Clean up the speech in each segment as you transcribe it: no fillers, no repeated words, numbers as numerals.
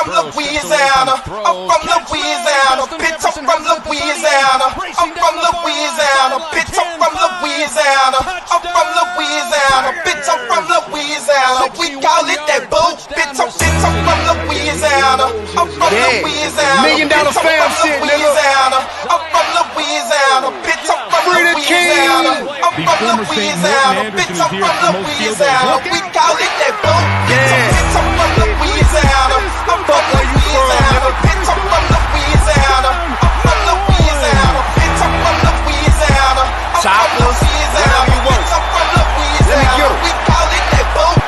Louisiana. I'm from Louisiana. Bitch, I'm from Louisiana. I'm from Louisiana. Bitch, I'm from Louisiana. I'm from Louisiana. Bitch, I'm from Louisiana. We call it that boat. Bitch, I'm from Louisiana. I'm from Louisiana. $1 million fam shit, Louisiana. I'm from Louisiana. Bitch, I'm from Louisiana. I'm from Louisiana. Bitch, I'm from Louisiana. We call it that boat. Bitch, I'm from Louisiana. I'm from Louisiana. Bitch, I'm from Louisiana. I'm from Louisiana. Bitch, I'm from Louisiana. I'm from Louisiana. Bitch, I'm from Louisiana. We call it that boat.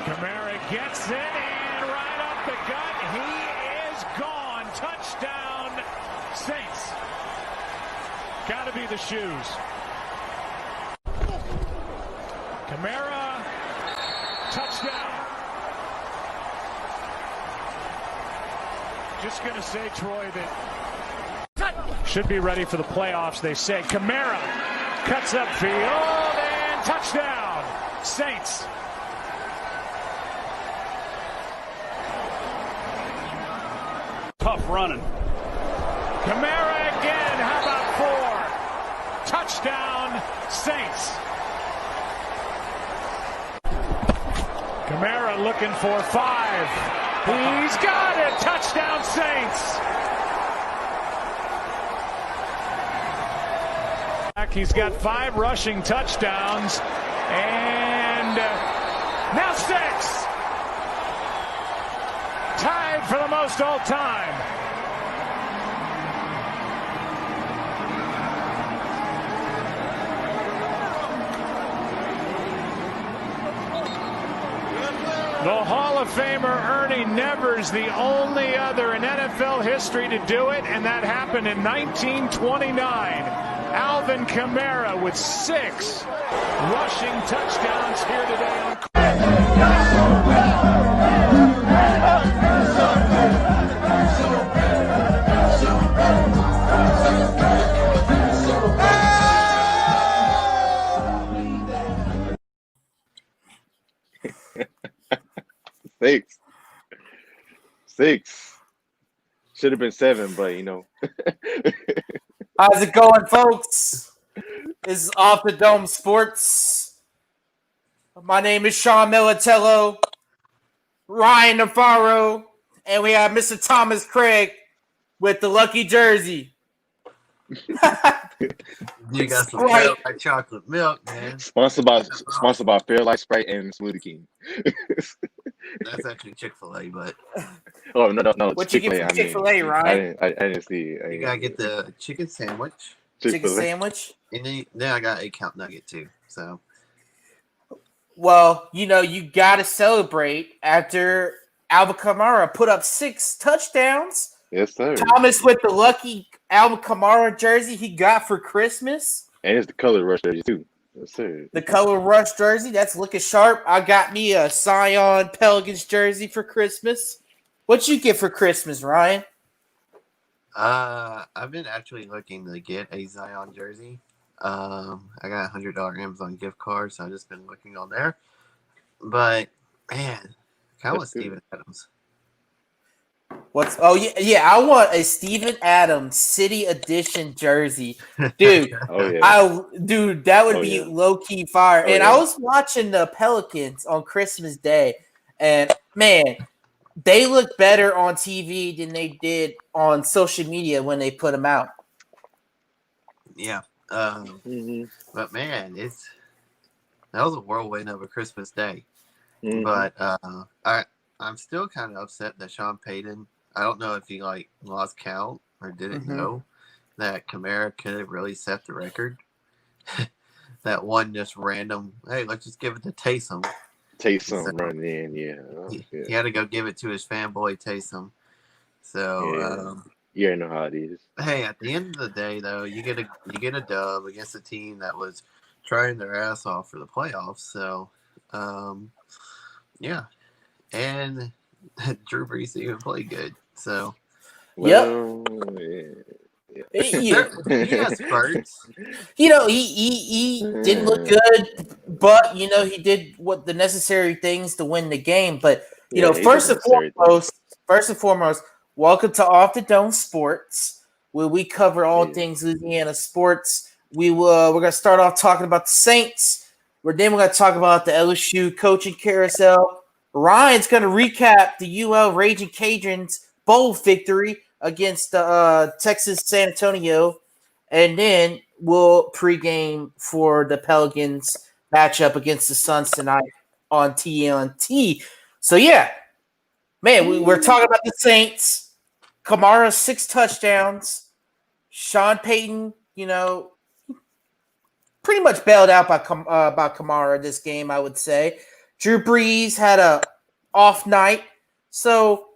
Kamara gets it and right up the gut. He is gone. Touchdown, Saints. Got to be the shoes. Kamara, touchdown. Just going to say, Troy, that should be ready for the playoffs, they say. Kamara cuts upfield and touchdown, Saints. Tough running. Kamara again. How about 4? Touchdown, Saints. Kamara looking for 5. He's got it. Touchdown, Saints. He's got 5 rushing touchdowns. And now 6. Tied for the most all time. The Hall of Famer Ernie Nevers, the only other in NFL history to do it, and that happened in 1929. Alvin Kamara with 6 rushing touchdowns here today on Six. Should have been 7, but you know. How's it going, folks? This is Off the Dome Sports. My name is Sean Militello, Ryan Navarro, and we have Mr. Thomas Craig with the lucky jersey. You got some Fairlight chocolate milk, man. Sponsored by Fairlight Sprite and Smoothie King. That's actually Chick-fil-A, but oh no! What you get from Chick-fil-A, Ryan? I didn't see it. You gotta get the chicken sandwich. Chicken sandwich, and then I got 8-count nugget too. So, well, you know you gotta celebrate after Alvin Kamara put up 6 touchdowns. Yes, sir. Thomas with the lucky Alvin Kamara jersey he got for Christmas. And it's the color rush jersey too. Yes, sir. The color rush jersey, that's looking sharp. I got me a Zion Pelicans jersey for Christmas. What you get for Christmas, Ryan? I've been actually looking to get a Zion jersey. I got a $100 Amazon gift card, so I've just been looking on there. But man, I kind of want Steven Adams. I want a Steven Adams City Edition jersey, dude. That would be low key fire. I was watching the Pelicans on Christmas Day, and man, they look better on TV than they did on social media when they put them out. Yeah. Mhm. But man, that was a whirlwind of a Christmas day. Mhm. But I'm still kind of upset that Sean Payton. I don't know if he lost count or didn't know that Kamara could have really set the record. That one just random. Hey, let's just give it to Taysom. Taysom running in, He had to go give it to his fanboy Taysom. So you already know how it is. hey, at the end of the day, though, you get a dub against a team that was trying their ass off for the playoffs. So, yeah, and Drew Brees even played good. So, Well, he has spurts. He didn't look good, but he did what the necessary things to win the game. But he first did and necessary foremost, welcome to Off the Dome Sports, where we cover all Yeah. things Louisiana sports. We're gonna start off talking about the Saints. We're gonna talk about the LSU coaching carousel. Ryan's gonna recap the UL Ragin Cajuns bowl victory against Texas San Antonio. And then we'll pregame for the Pelicans matchup against the Suns tonight on TNT. So, yeah, man, we're talking about the Saints. Kamara, 6 touchdowns. Sean Payton, pretty much bailed out by Kamara this game, I would say. Drew Brees had a off night. So,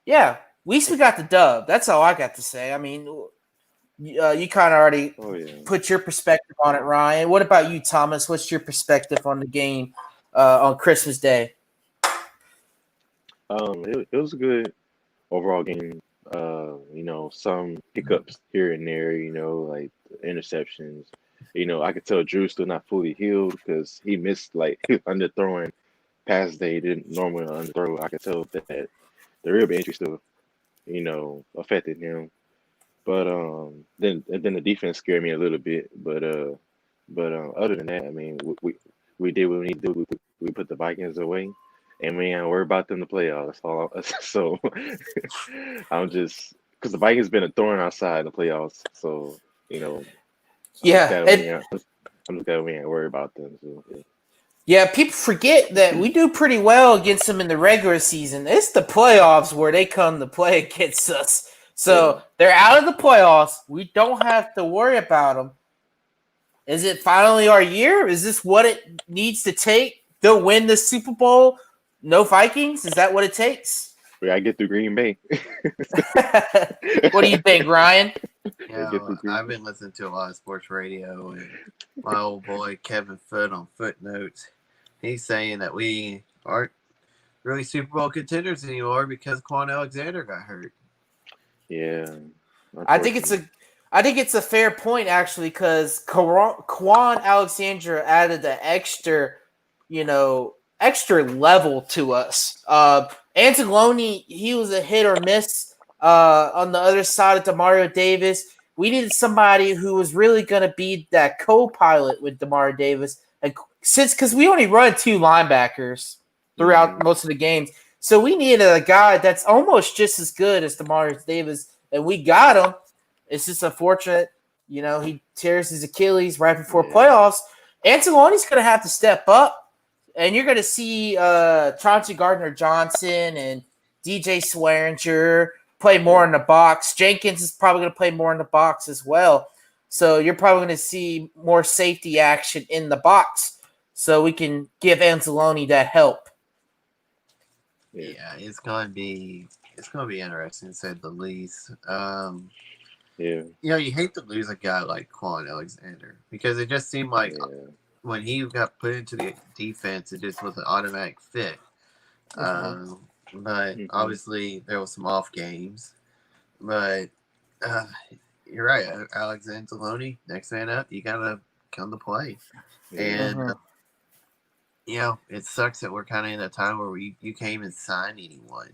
yeah, at least we got the dub. That's all I got to say. I mean, you kind of already put your perspective on it, Ryan. What about you, Thomas? What's your perspective on the game on Christmas Day? It was a good overall game. Some hiccups here and there. Like interceptions. I could tell Drew's still not fully healed because he missed he was underthrowing passes that he didn't normally underthrow. I could tell that the rib injury still, affected him. But then the defense scared me a little bit. But other than that, I mean, we did what we need to do. We put the Vikings away, and we ain't worry about them in the playoffs. So I'm just because the Vikings been a thorn outside in the playoffs. So I'm just glad we ain't worry about them. So, yeah. Yeah, people forget that we do pretty well against them in the regular season. It's the playoffs where they come to play against us. So they're out of the playoffs. We don't have to worry about them. Is it finally our year? Is this what it needs to take to win the Super Bowl? No Vikings? Is that what it takes? We gotta get through Green Bay. What do you think, Ryan? I've been listening to a lot of sports radio, and my old boy Kevin Foote on Footnotes, he's saying that we aren't really Super Bowl contenders anymore because Quan Alexander got hurt. Yeah, I think it's a fair point actually because Quan Alexander added the extra level to us. Anzalone, he was a hit or miss on the other side of Demario Davis. We needed somebody who was really going to be that co-pilot with Demario Davis, and because we only run 2 linebackers throughout most of the games, so we needed a guy that's almost just as good as Demario Davis, and we got him. It's just unfortunate, he tears his Achilles right before playoffs. Anzalone's going to have to step up. And you're going to see Chauncey Gardner-Johnson and DJ Swearinger play more in the box. Jenkins is probably going to play more in the box as well. So you're probably going to see more safety action in the box so we can give Anzalone that help. Yeah, it's going to be interesting to say the least. You hate to lose a guy like Quan Alexander because it just seemed like when he got put into the defense, it just was an automatic fit. But obviously, there was some off games. But you're right, Alex Anzalone, next man up, you got to come to play. And, it sucks that we're kind of in a time where you can't even sign anyone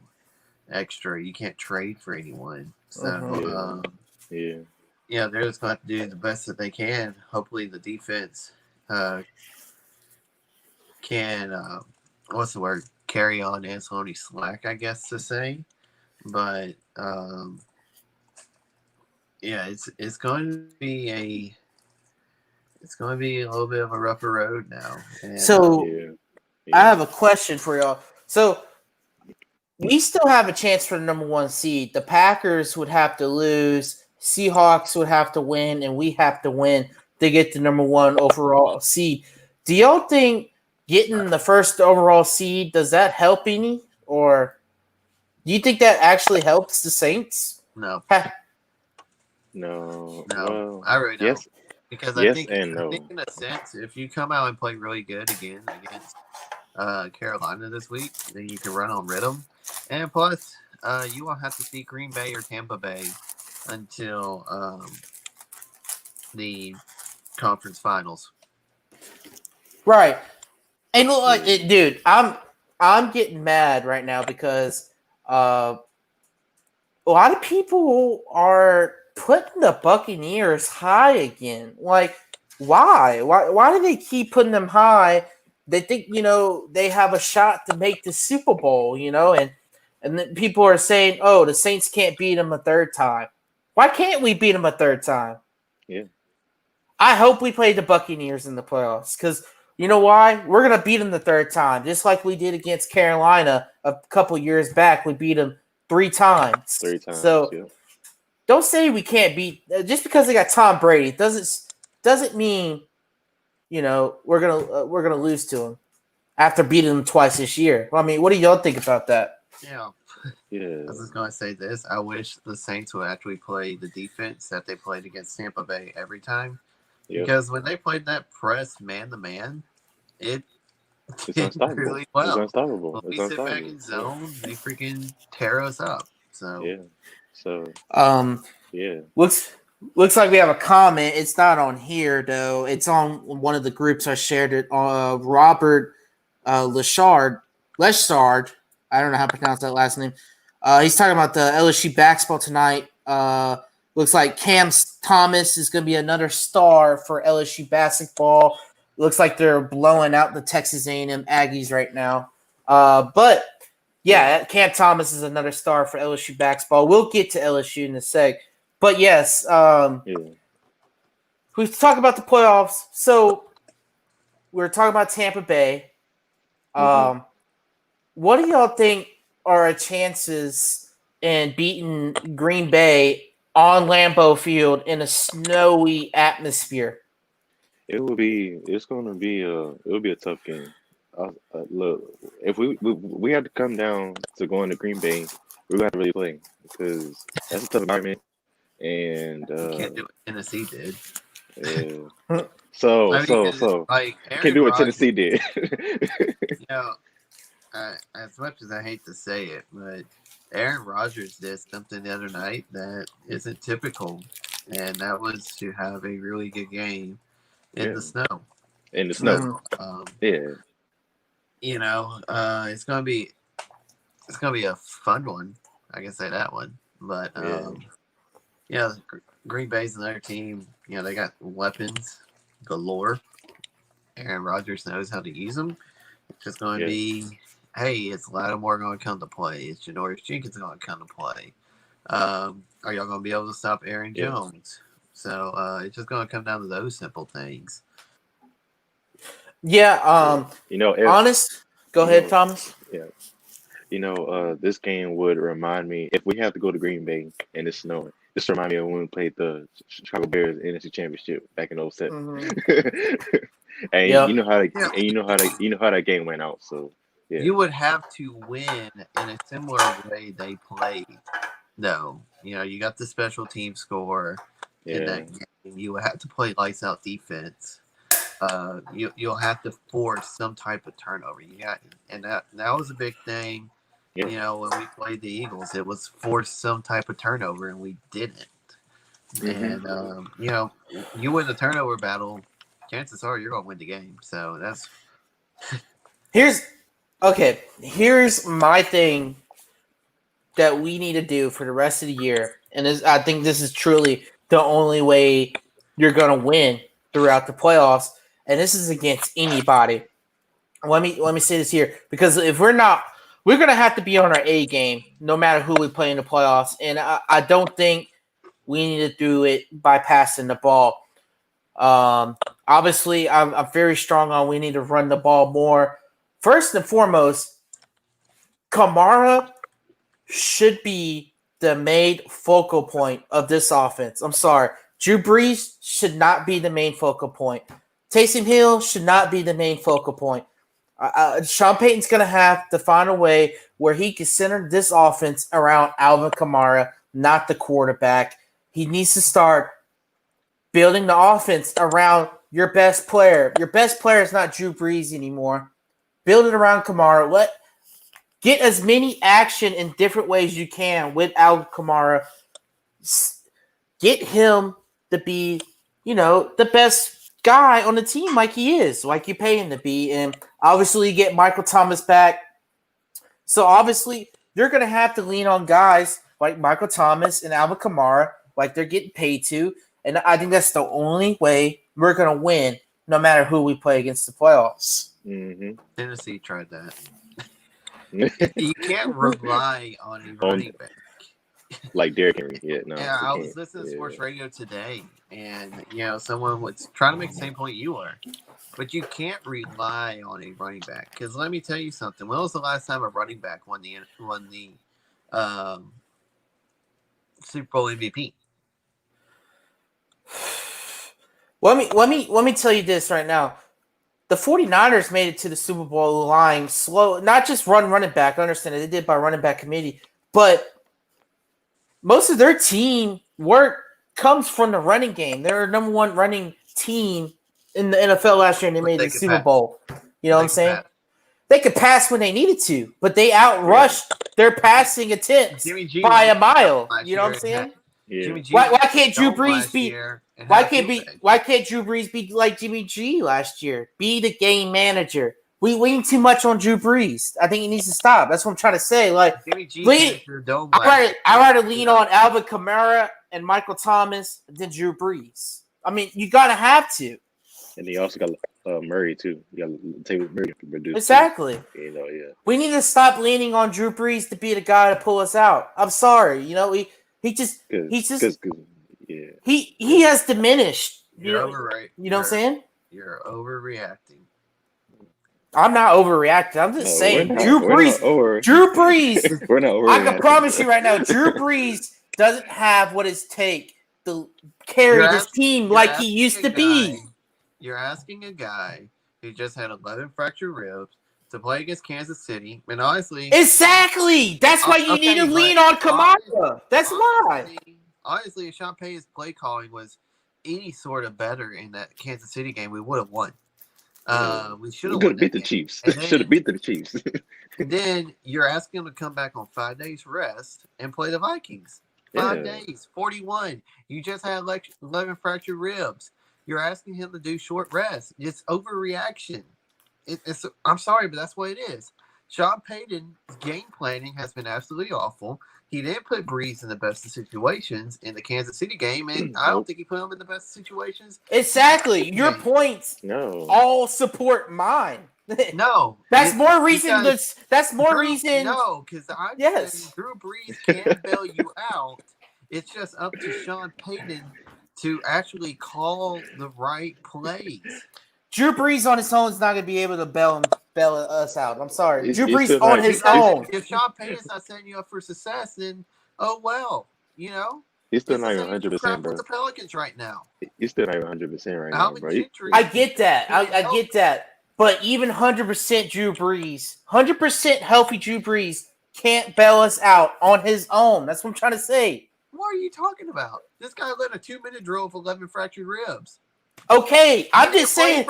extra. You can't trade for anyone. So, they're just going to have to do the best that they can. Hopefully, the defense can what's the word? carry on Ancelotti's slack, I guess to say. But yeah, it's going to be a little bit of a rougher road now. And, So Yeah. I Yeah. have a question for y'all. So we still have a chance for the number 1 seed. The Packers would have to lose, Seahawks would have to win, and we have to win to get the number 1 overall seed. Do y'all think getting the first overall seed, does that help any? Or do you think that actually helps the Saints? no, No. no, Well, I really don't. yes, Because yes and I think no. in a sense, if you come out and play really good again against Carolina this week, then you can run on rhythm. And plus, you won't have to see Green Bay or Tampa Bay until the conference finals. Right. And look, Yeah. dude, I'm getting mad right now because a lot of people are putting the Buccaneers high again. Like, why? Why do they keep putting them high? They think, they have a shot to make the Super Bowl, and then people are saying, oh, the Saints can't beat them a third time. Why can't we beat them a third time? Yeah. I hope we play the Buccaneers in the playoffs because you know why? We're going to beat them the third time, just like we did against Carolina a couple years back. We beat them 3 times. 3 times. So Yeah. don't say we can't beat just because they got Tom Brady. Doesn't mean we're gonna lose to them after beating them twice this year. I mean, what do y'all think about that? Yeah. Yeah. I was just going to say this. I wish the Saints would actually play the defense that they played against Tampa Bay every time. Yep. Because when they played that press man-to-man, it It's did unstoppable. really well. It's unstoppable. When It's we sit back unstoppable. in zone, they freaking tear us up. So Yeah. So yeah. Looks like we have a comment. It's not on here though. It's on one of the groups I shared it. Robert Leshard. I don't know how to pronounce that last name. He's talking about the LSU basketball tonight. Looks like Cam Thomas is going to be another star for LSU basketball. Looks like they're blowing out the Texas A&M Aggies right now. But yeah, Cam Thomas is another star for LSU basketball. We'll get to LSU in a sec. But yes, we talk about the playoffs. So we're talking about Tampa Bay. What do y'all think are our chances in beating Green Bay on Lambeau Field in a snowy atmosphere? It'll be a tough game. Look, if we had to come down to going to Green Bay, we got to really play because that's a tough environment, and you can't do what Tennessee did. yeah. So I mean, like can't do what Rodgers, Tennessee did. as much as I hate to say it, but Aaron Rodgers did something the other night that isn't typical, and that was to have a really good game in the snow. In the snow. Yeah. It's gonna be a fun one. I can say that one. But Green Bay's another team. They got weapons galore. Aaron Rodgers knows how to use them. It's just going to be, hey, it's Lattimore going to come to play. It's Janoris Jenkins going to come to play. Are y'all going to be able to stop Aaron Jones? So it's just going to come down to those simple things. Yeah. Go ahead, Thomas. Yeah. This game would remind me if we have to go to Green Bay and it's snowing. This remind me of when we played the Chicago Bears NFC Championship back in 07. And you know how that game went out. So yeah. You would have to win in a similar way they played, though. You got the special team score in that game. You would have to play lights out defense. You'll have to force some type of turnover. And that was a big thing. Yeah. When we played the Eagles, it was force some type of turnover, and we didn't. And you win the turnover battle, chances are you're gonna win the game. So that's here's my thing that we need to do for the rest of the year, and I think this is truly the only way you're gonna win throughout the playoffs. And this is against anybody. let me say this here, because if we're not, we're gonna have to be on our A game no matter who we play in the playoffs, and I don't think we need to do it by passing the ball. Obviously, I'm very strong on we need to run the ball more. First and foremost, Kamara should be the main focal point of this offense. I'm sorry. Drew Brees should not be the main focal point. Taysom Hill should not be the main focal point. Sean Payton's going to have to find a way where he can center this offense around Alvin Kamara, not the quarterback. He needs to start building the offense around your best player. Your best player is not Drew Brees anymore. Build it around Kamara. Get as many action in different ways you can with Alvin Kamara. Get him to be, the best guy on the team like he is, like you pay him to be. And obviously you get Michael Thomas back. So obviously you're going to have to lean on guys like Michael Thomas and Alvin Kamara like they're getting paid to. And I think that's the only way we're going to win no matter who we play against the playoffs. Mm-hmm. Tennessee tried that. You can't rely on a running back. Like Derrick Henry. Yeah, I was listening to sports radio today, and someone was trying to make the same point you are. But you can't rely on a running back, because let me tell you something. When was the last time a running back won the Super Bowl MVP? Let me tell you this right now. The 49ers made it to the Super Bowl lying slow, not just running back. I understand it. They did by running back committee, but most of their team work comes from the running game. They're the number one running team in the NFL last year, and they made the Super Bowl. You know what I'm saying? They could pass when they needed to, but they outrushed their passing attempts by a mile. You know what I'm saying? Yeah. Why can't Drew Brees be? Why can't Drew Brees be like Jimmy G last year? Be the game manager. We lean too much on Drew Brees. I think he needs to stop. That's what I'm trying to say. Like, Jimmy G I rather lean on Alvin Kamara and Michael Thomas than Drew Brees. I mean, you gotta have to. And he also got Murray too. You got Taylor Murray to produce. Exactly. Too. Yeah. We need to stop leaning on Drew Brees to be the guy to pull us out. I'm sorry. He has diminished. You're overrated. You know what I'm saying? You're overreacting. I'm not overreacting. I'm just saying Drew Brees. We're not overreacting. I can promise you right now, Drew Brees doesn't have what it takes to carry this team like he used to be. You're asking a guy who just had 11 fractured ribs to play against Kansas City, and honestly, exactly. That's why you need to lean on Kamara. That's why. Honestly, if Sean Payton's play calling was any sort of better in that Kansas City game, we would have won. We should have beat the Chiefs. Should have beat the Chiefs. And then you're asking him to come back on 5 days rest and play the Vikings. 5 days, 41. You just had 11 fractured ribs. You're asking him to do short rest. It's overreaction. I'm sorry, but that's what it is. Sean Payton's game planning has been absolutely awful. He didn't put Brees in the best of situations in the Kansas City game, and I don't think he put him in the best situations. Exactly. Your points all support mine. No. That's more reason. That's more reason. No, because I'm saying Drew Brees can bail you out. It's just up to Sean Payton to actually call the right plays. Drew Brees on his own is not going to be able to bail us out. I'm sorry. Drew Brees on his own. If Sean Payton's not setting you up for success, then oh well. He's still not even 100%, bro. With the Pelicans right now. He's still not even 100% right now, bro. I get that. I get that. But even 100% Drew Brees, 100% healthy Drew Brees can't bail us out on his own. That's what I'm trying to say. What are you talking about? This guy led a 2-minute drill with 11 fractured ribs. Okay, I'm just saying.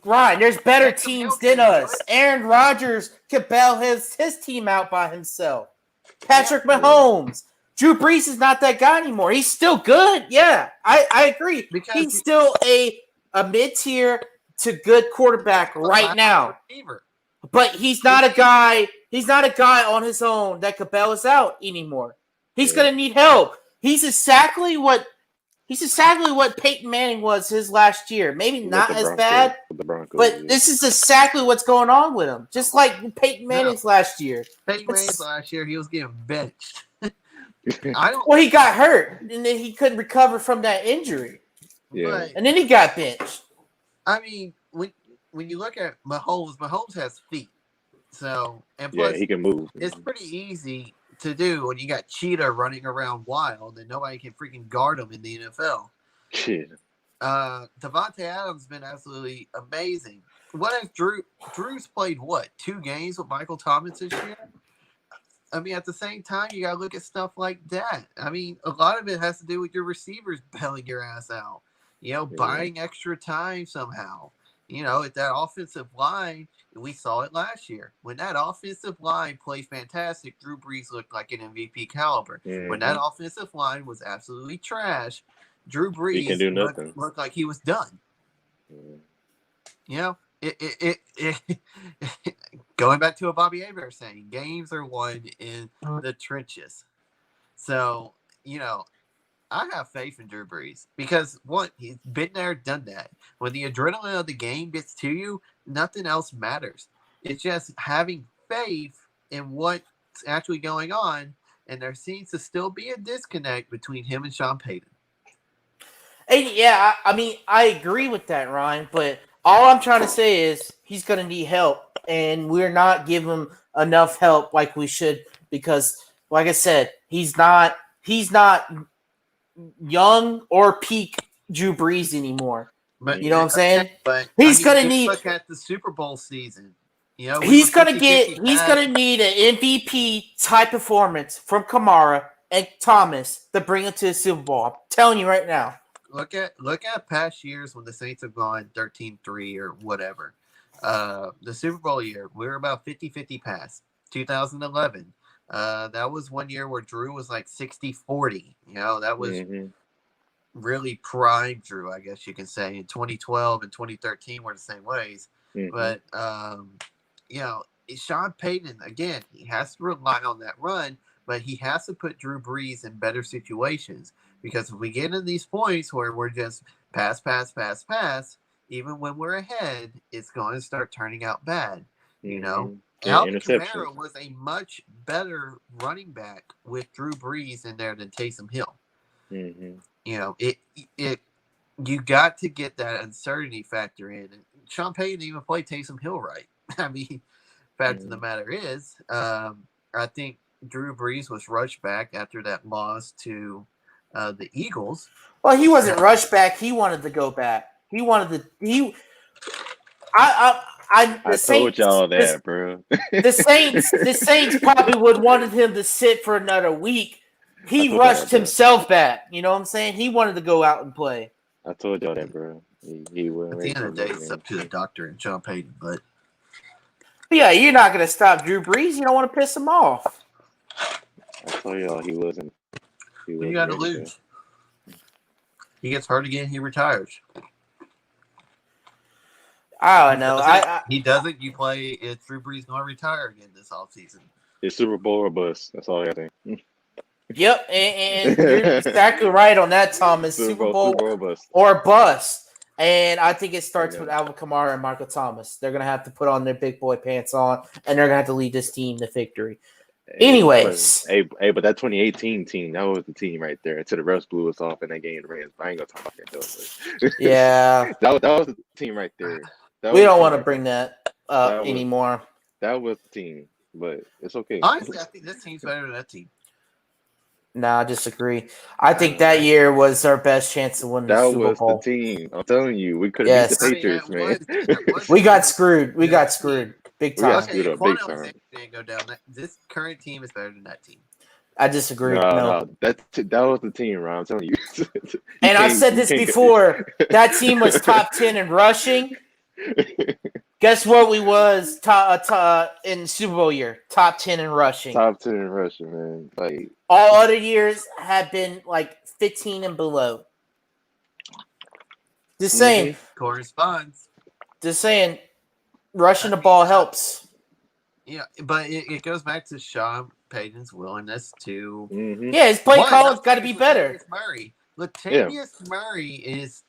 Ryan, there's better teams than us. Aaron Rodgers could bail his team out by himself. Patrick Mahomes. Drew Brees is not that guy anymore. He's still good. Yeah, I agree. He's still a mid-tier to good quarterback right now. But he's not a guy. He's not a guy on his own that could bail us out anymore. He's gonna need help. He's exactly what He's exactly what Peyton Manning was his last year. Maybe not as bad, but this is exactly what's going on with him. Just like Peyton Manning's last year. Peyton Manning's last year, he was getting benched. Well, he got hurt, and then he couldn't recover from that injury. Yeah. And then he got benched. I mean, when you look at Mahomes has feet. So, and plus, he can move. It's pretty easy to do when you got Cheetah running around wild and nobody can freaking guard him in the NFL. Shit. Devontae Adams has been absolutely amazing. What has Drew's played, 2 games with Michael Thomas this year? I mean, at the same time, you got to look at stuff like that. I mean, a lot of it has to do with your receivers bailing your ass out, buying extra time somehow. At that offensive line, we saw it last year. When that offensive line played fantastic, Drew Brees looked like an MVP caliber. Mm-hmm. When that offensive line was absolutely trash, Drew Brees looked like he was done. Mm-hmm. Going back to what Bobby Hebert saying, games are won in the trenches. So, I have faith in Drew Brees because, one, he's been there, done that. When the adrenaline of the game gets to you, nothing else matters. It's just having faith in what's actually going on, and there seems to still be a disconnect between him and Sean Payton. And yeah, I mean, I agree with that, Ryan, but all I'm trying to say is he's going to need help, and we're not giving him enough help like we should because, like I said, he's not young or peak Drew Brees anymore. But you know what I'm saying? But he's gonna need. Look at the Super Bowl season. He's gonna need an MVP type performance from Kamara and Thomas to bring him to the Super Bowl. I'm telling you right now. Look at past years when the Saints have gone 13-3 or whatever. The Super Bowl year, we were about 50-50 pass. 2011. That was one year where Drew was like 60-40. That was really prime Drew, I guess you can say. In 2012 and 2013 were the same ways. Mm-hmm. But, Sean Payton, again, he has to rely on that run, but he has to put Drew Brees in better situations. Because if we get in these points where we're just pass, even when we're ahead, it's going to start turning out bad, Alvin Kamara was a much better running back with Drew Brees in there than Taysom Hill. Mm-hmm. You got to get that uncertainty factor in. And Sean Payton even played Taysom Hill right. I mean, fact of the matter is, I think Drew Brees was rushed back after that loss to the Eagles. Well, he wasn't rushed back. He wanted to go back. He wanted to. I told y'all that, bro. The Saints probably would wanted him to sit for another week. He rushed himself back. You know what I'm saying? He wanted to go out and play. I told y'all that, bro. He At the end of the day, it's up to the doctor and Sean Payton. But yeah, you're not going to stop Drew Brees. You don't want to piss him off. I told y'all he wasn't. You got to lose. He gets hurt again, he retires. I don't know. He doesn't. You play. It's Drew Brees going to retire again this offseason. It's Super Bowl or bust. That's all I think. Yep, and you're exactly right on that, Thomas. Super Bowl or bust. And I think it starts with Alvin Kamara and Michael Thomas. They're going to have to put on their big boy pants on, and they're going to have to lead this team to victory. Anyways. But that 2018 team, that was the team right there. Until the refs blew us off in that game. I ain't going to talk about that. Yeah. that was the team right there. We don't want to bring that up anymore. That was the team, but it's okay. Honestly, I think this team's better than that team. No, I disagree. I think that year was our best chance to win the Super Bowl. That was the team. I'm telling you, we could have beat the Patriots, man. We got screwed. We got screwed big time. Didn't go down. This current team is better than that team. I disagree. No. That was the team, Ron. I'm telling you. And I've said this before. That team was top 10 in rushing. Guess what we was in Super Bowl year? Top 10 in rushing. Top 10 in rushing, man. Like all other years have been like 15 and below. Just saying. Corresponds. Just saying. Rushing the ball helps. Yeah, but it goes back to Sean Payton's willingness to. Yeah, his play calling's got to be better. Murray. Latavius Murray is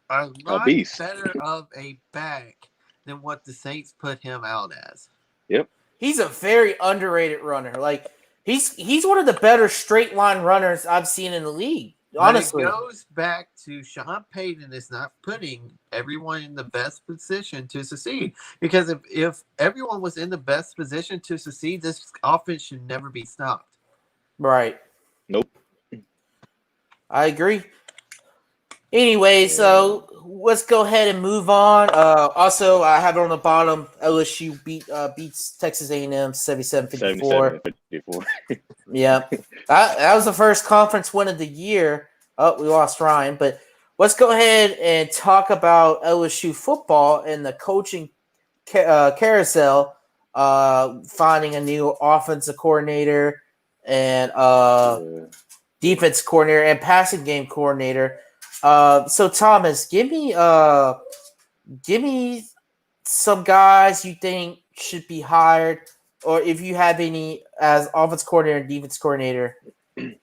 a A lot beast. better of a back than what the Saints put him out as. Yep. He's a very underrated runner. Like he's one of the better straight line runners I've seen in the league. Honestly, But it goes back to Sean Payton is not putting everyone in the best position to succeed. Because if everyone was in the best position to succeed, this offense should never be stopped. right? Nope. I agree. Anyway, Yeah. so let's go ahead and move on. Also, I have it on the bottom. LSU beats Texas A&M 77-54. 77-54. Yeah, that was the first conference win of the year. Oh, we lost Ryan, but let's go ahead and talk about LSU football and the coaching carousel. Finding a new offensive coordinator and defense coordinator and passing game coordinator. So Thomas, give me some guys you think should be hired, or if you have any as offense coordinator and defense coordinator. To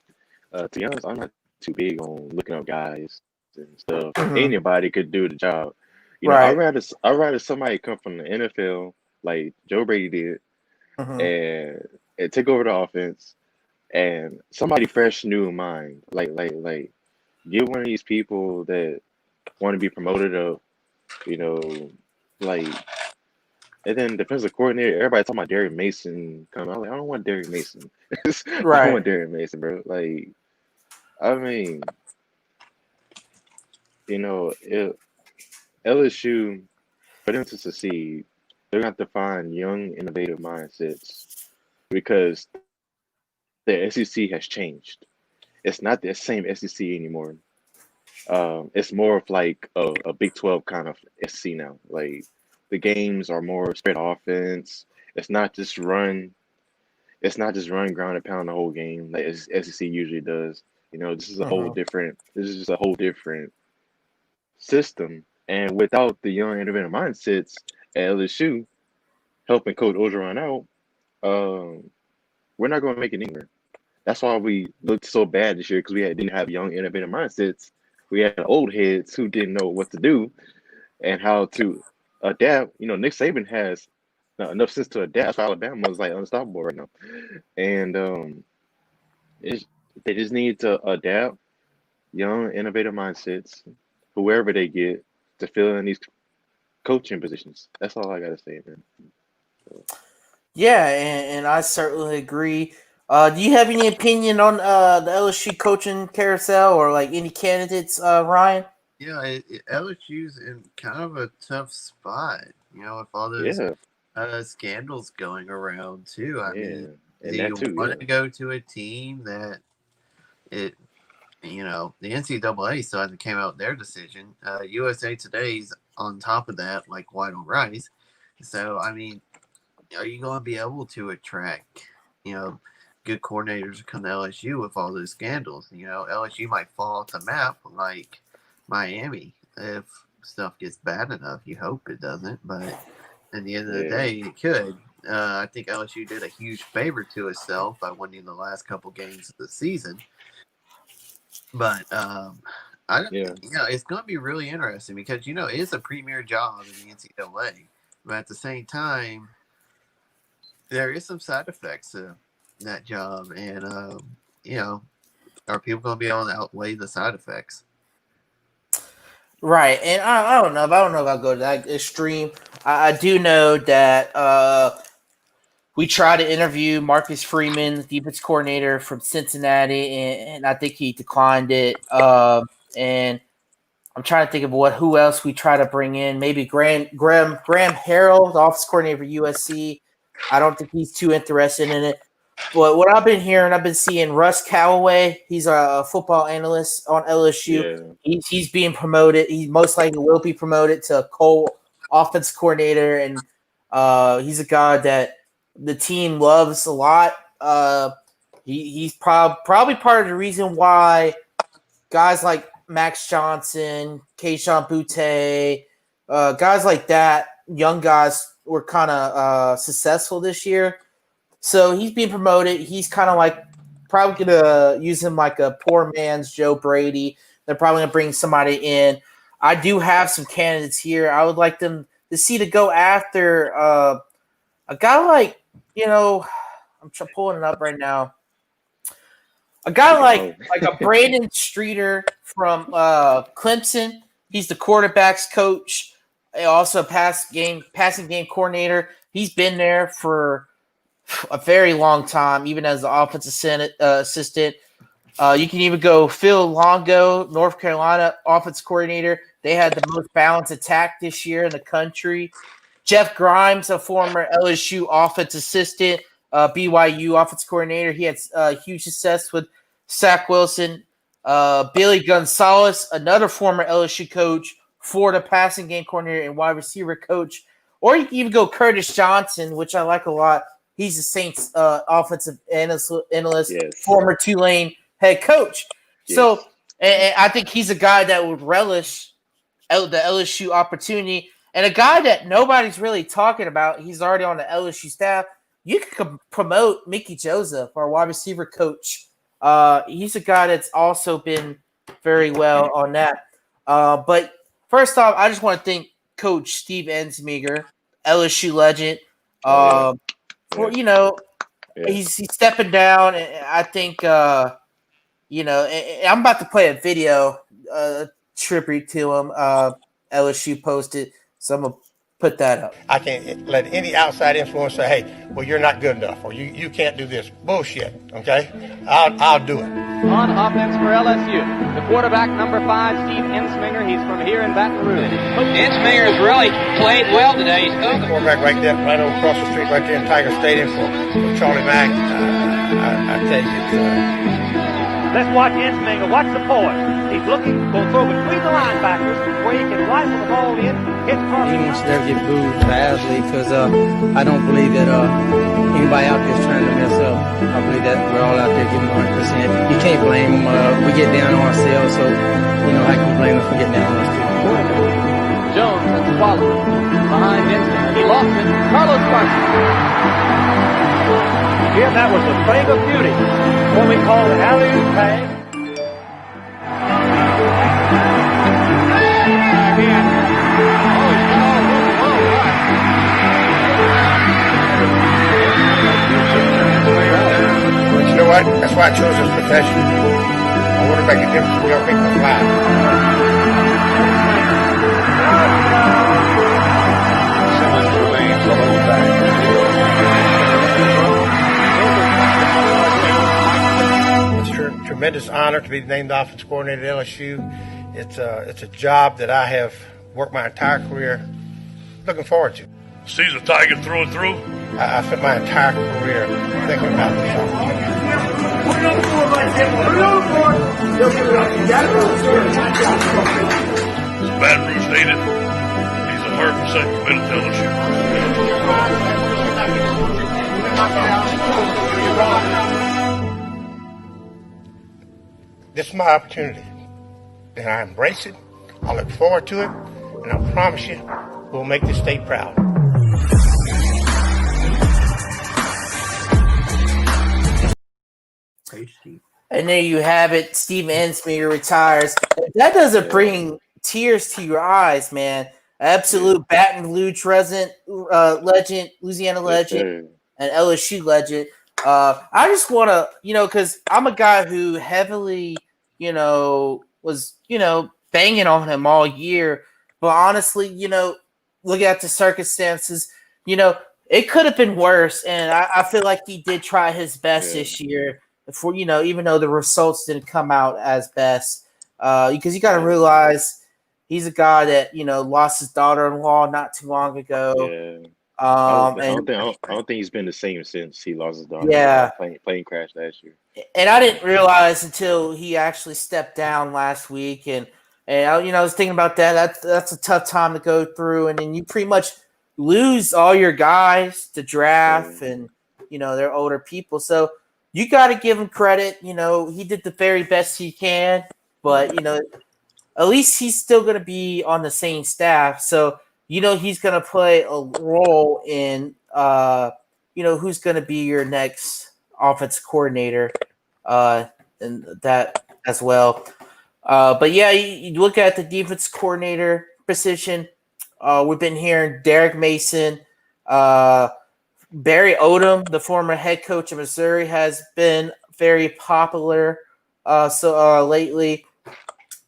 be honest, I'm not too big on looking up guys and stuff. Anybody could do the job. You know, I'd rather somebody come from the NFL like Joe Brady did and take over the offense, and somebody fresh, new in mind. Like get one of these people that want to be promoted up, you know, like. And then defensive coordinator, everybody talking about Derrick Mason coming. I'm like, I don't want Derrick Mason. I don't want Derrick Mason, bro. Like, I mean, you know, if LSU, for them to succeed, they're going to have to find young, innovative mindsets because the SEC has changed. It's not the same SEC anymore. It's more of like a Big 12 kind of SEC now. Like, the games are more spread offense. It's not just run. It's not just run, ground and pound the whole game like SEC usually does. You know, this is a whole different. This is just a whole different system. And without the young, innovative mindsets at LSU helping Coach Orgeron out, we're not going to make it anywhere. That's why we looked so bad this year because we didn't have young, innovative mindsets. We had old heads who didn't know what to do and how to adapt. You know, Nick Saban has enough sense to adapt. That's why Alabama is like unstoppable right now. And they just need to adapt young, innovative mindsets, whoever they get, to fill in these coaching positions. That's all I got to say, man. So. Yeah, and I certainly agree. Do you have any opinion on the LSU coaching carousel or like any candidates, Ryan? Yeah, LSU's in kind of a tough spot, you know, with all those scandals going around too. I mean, do you want to go to a team that you know, the NCAA still hasn't came out with their decision. USA Today's on top of that, like white on rice. So, I mean, are you going to be able to attract, you know, good coordinators to come to LSU with all those scandals? You know, LSU might fall off the map like Miami if stuff gets bad enough. You hope it doesn't, but at the end of the day, it could. I think LSU did a huge favor to itself by winning the last couple games of the season. But it's going to be really interesting because, you know, it's a premier job in the NCAA. But at the same time, there is some side effects to that job. And, you know, are people going to be able to outweigh the side effects? Right. And I don't know. I don't know if I'll go to that extreme. I do know that we tried to interview Marcus Freeman, the defense coordinator from Cincinnati, and I think he declined it. And I'm trying to think of who else we try to bring in. Maybe Graham Harrell, the office coordinator for USC. I don't think he's too interested in it. But what I've been hearing, I've been seeing Russ Callaway. He's a football analyst on LSU. Yeah. He's being promoted. He most likely will be promoted to co-offense coordinator, and he's a guy that the team loves a lot. He's probably part of the reason why guys like Max Johnson, Keyshawn Butte, guys like that, young guys, were kind of successful this year. So he's being promoted. He's kind of like probably gonna use him like a poor man's Joe Brady. They're probably gonna bring somebody in. I do have some candidates here. I would like them to go after a guy like, I'm pulling it up right now. A guy like a Brandon Streeter from Clemson. He's the quarterback's coach, also passing game coordinator. He's been there for a very long time, even as the offensive assistant. You can even go Phil Longo, North Carolina offensive coordinator. They had the most balanced attack this year in the country. Jeff Grimes, a former LSU offensive assistant, BYU offensive coordinator. He had huge success with Zach Wilson. Billy Gonzalez, another former LSU coach, Florida passing game coordinator and wide receiver coach. Or you can even go Curtis Johnson, which I like a lot. He's the Saints offensive analyst, former Tulane head coach. Yes. So and I think he's a guy that would relish the LSU opportunity. And a guy that nobody's really talking about, he's already on the LSU staff. You could promote Mickey Joseph, our wide receiver coach. He's a guy that's also been very well on that. But first off, I just want to thank Coach Steve Ensminger, LSU legend. He's stepping down. And I think, I'm about to play a video tribute to him. LSU posted. So I'm going to put that up. I can't let any outside influence say, hey, well, you're not good enough or you can't do this. Bullshit, okay? I'll do it. On offense for LSU, the quarterback, number 5, Steve Ensminger. He's from here in Baton Rouge. Ensminger has really played well today. He's the quarterback right there, right over across the street right there in Tiger Stadium for Charlie Mack. I tell you, let's watch Ensminger. Watch the poise. He's looking to throw between the linebackers where he can rifle the ball in. He wants to never get booed badly because I don't believe that anybody out there is trying to mess up. I believe that we're all out there giving 100%. You can't blame them. We get down on ourselves, so I can blame them for getting down on us too. Jones and Swallow behind Ensminger. He lost it. Carlos Carson. Here, that was a thing of beauty. What we call the alley-oop tag. But you know what? That's why I chose this profession. I want to make a difference in young people's lives. Tremendous honor to be named offensive coordinator at LSU. It's a job that I have worked my entire career looking forward to. Sees a Tiger through and through. I spent my entire career thinking about this opportunity. As Baton Rouge needed, he's 100% committed to LSU. This is my opportunity, and I embrace it. I look forward to it, and I promise you, we'll make this state proud. And there you have it. Steve Ensminger retires. That doesn't bring tears to your eyes, man. Absolute Baton Rouge legend, Louisiana legend, and LSU legend. I just want to, because I'm a guy who heavily, was, banging on him all year. But honestly, look at the circumstances, it could have been worse. And I feel like he did try his best this year for, even though the results didn't come out as best. Because you got to realize he's a guy that, lost his daughter-in-law not too long ago. Yeah. I don't think he's been the same since he lost his daughter. Yeah, plane crash last year. And I didn't realize until he actually stepped down last week, and I was thinking about that. That's a tough time to go through, and then you pretty much lose all your guys to draft, and they're older people. So you got to give him credit. He did the very best he can, but at least he's still going to be on the same staff. So. He's going to play a role in, who's going to be your next offensive coordinator. and that as well. But yeah, you look at the defense coordinator position. We've been hearing Derek Mason, Barry Odom, the former head coach of Missouri, has been very popular. Lately,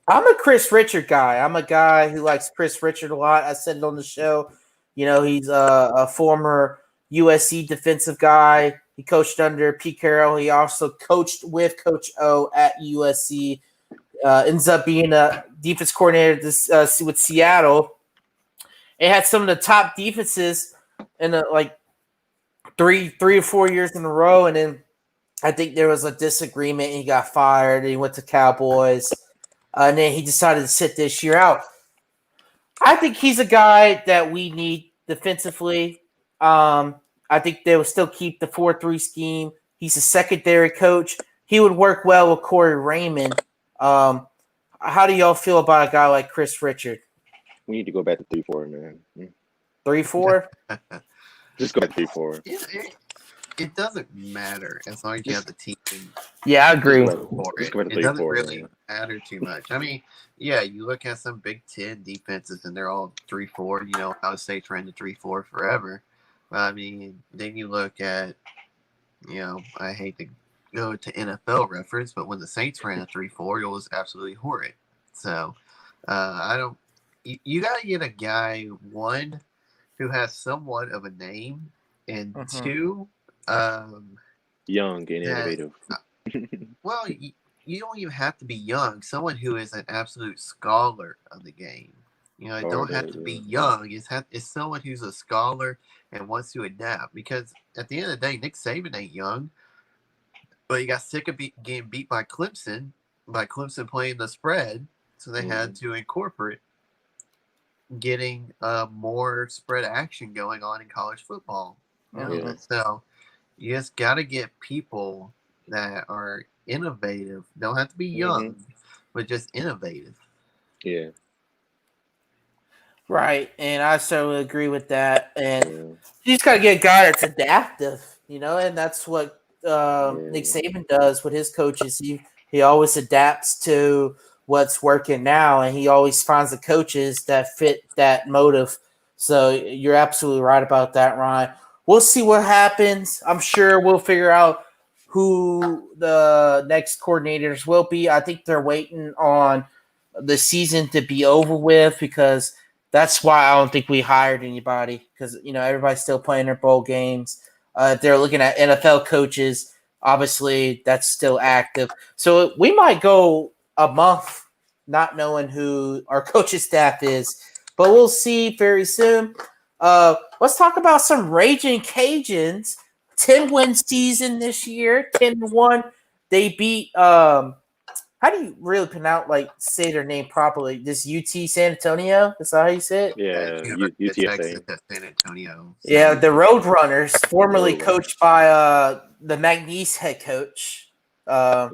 I'm a Chris Richard guy. I'm a guy who likes Chris Richard a lot. I said it on the show. He's a former USC defensive guy. He coached under Pete Carroll. He also coached with Coach O at USC. Ends up being a defense coordinator with Seattle. It had some of the top defenses in like three or 4 years in a row, and then I think there was a disagreement. And he got fired. And he went to Cowboys, and then he decided to sit this year out. I think he's a guy that we need defensively. I think they will still keep the 4-3 scheme. He's a secondary coach. He would work well with Corey Raymond. How do y'all feel about a guy like Chris Richard? We need to go back to 3-4, man. 3-4? Just go back to 3-4. It doesn't matter as long as you have the team. Yeah, I agree. It doesn't really matter too much. I mean, yeah, you look at some Big Ten defenses and they're all 3-4. Ohio State's ran the 3-4 forever. But I mean, then you look at, I hate to go to NFL reference, but when the Saints ran a 3-4, it was absolutely horrid. So you got to get a guy, one, who has somewhat of a name, and two, young and innovative. Well, you don't even have to be young. Someone who is an absolute scholar of the game. It don't have to be young. It's someone who's a scholar and wants to adapt. Because at the end of the day, Nick Saban ain't young, but he got sick of getting beat by Clemson playing the spread, so they had to incorporate getting more spread action going on in college football. So you just got to get people that are innovative. Don't have to be young, but just innovative. Yeah. Right, and I certainly agree with that. And you just got to get a guy that's adaptive, and that's what Nick Saban does with his coaches. He always adapts to what's working now, and he always finds the coaches that fit that motive. So you're absolutely right about that, Ryan. We'll see what happens. I'm sure we'll figure out who the next coordinators will be. I think they're waiting on the season to be over with, because that's why I don't think we hired anybody, because everybody's still playing their bowl games. They're looking at NFL coaches. Obviously, that's still active. So we might go a month not knowing who our coaching staff is, but we'll see very soon. Let's talk about some Ragin Cajuns. 10-win season this year, 10-1. They beat how do you really say their name properly? This UT San Antonio? That's how you say it? Yeah, UTSA. San Antonio. Yeah, the Roadrunners, formerly coached by the McNeese head coach. But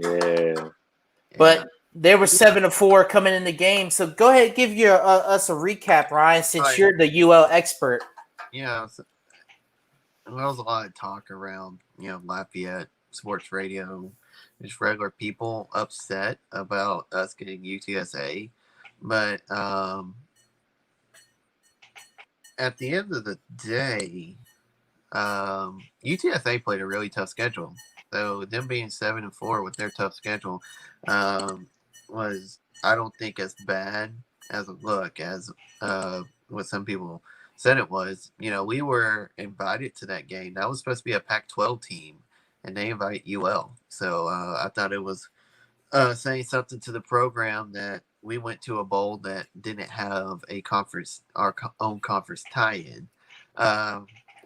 they were 7-4 coming in the game. So go ahead and give us a recap, Ryan, since you're the UL expert. Yeah, there was a lot of talk around, Lafayette sports radio. Just regular people upset about us getting UTSA. But at the end of the day, UTSA played a really tough schedule. So them being 7-4 with their tough schedule was, I don't think, as bad as a look as what some people said it was. We were invited to that game. That was supposed to be a Pac-12 team, and they invite UL. So I thought it was saying something to the program that we went to a bowl that didn't have a conference, our own conference tie-in.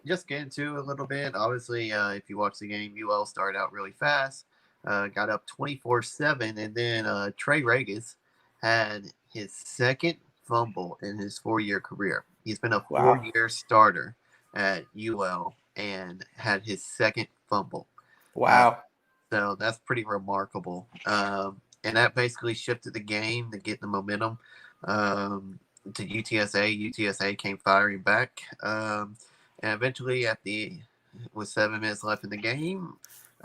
Just get into a little bit. Obviously, if you watch the game, UL started out really fast, got up 24-7, and then Trey Regis had his second fumble in his 4-year career. He's been a 4-year starter at UL and had his second fumble. Wow. So that's pretty remarkable. And that basically shifted the game to get the momentum to UTSA. UTSA came firing back. And eventually with 7 minutes left in the game,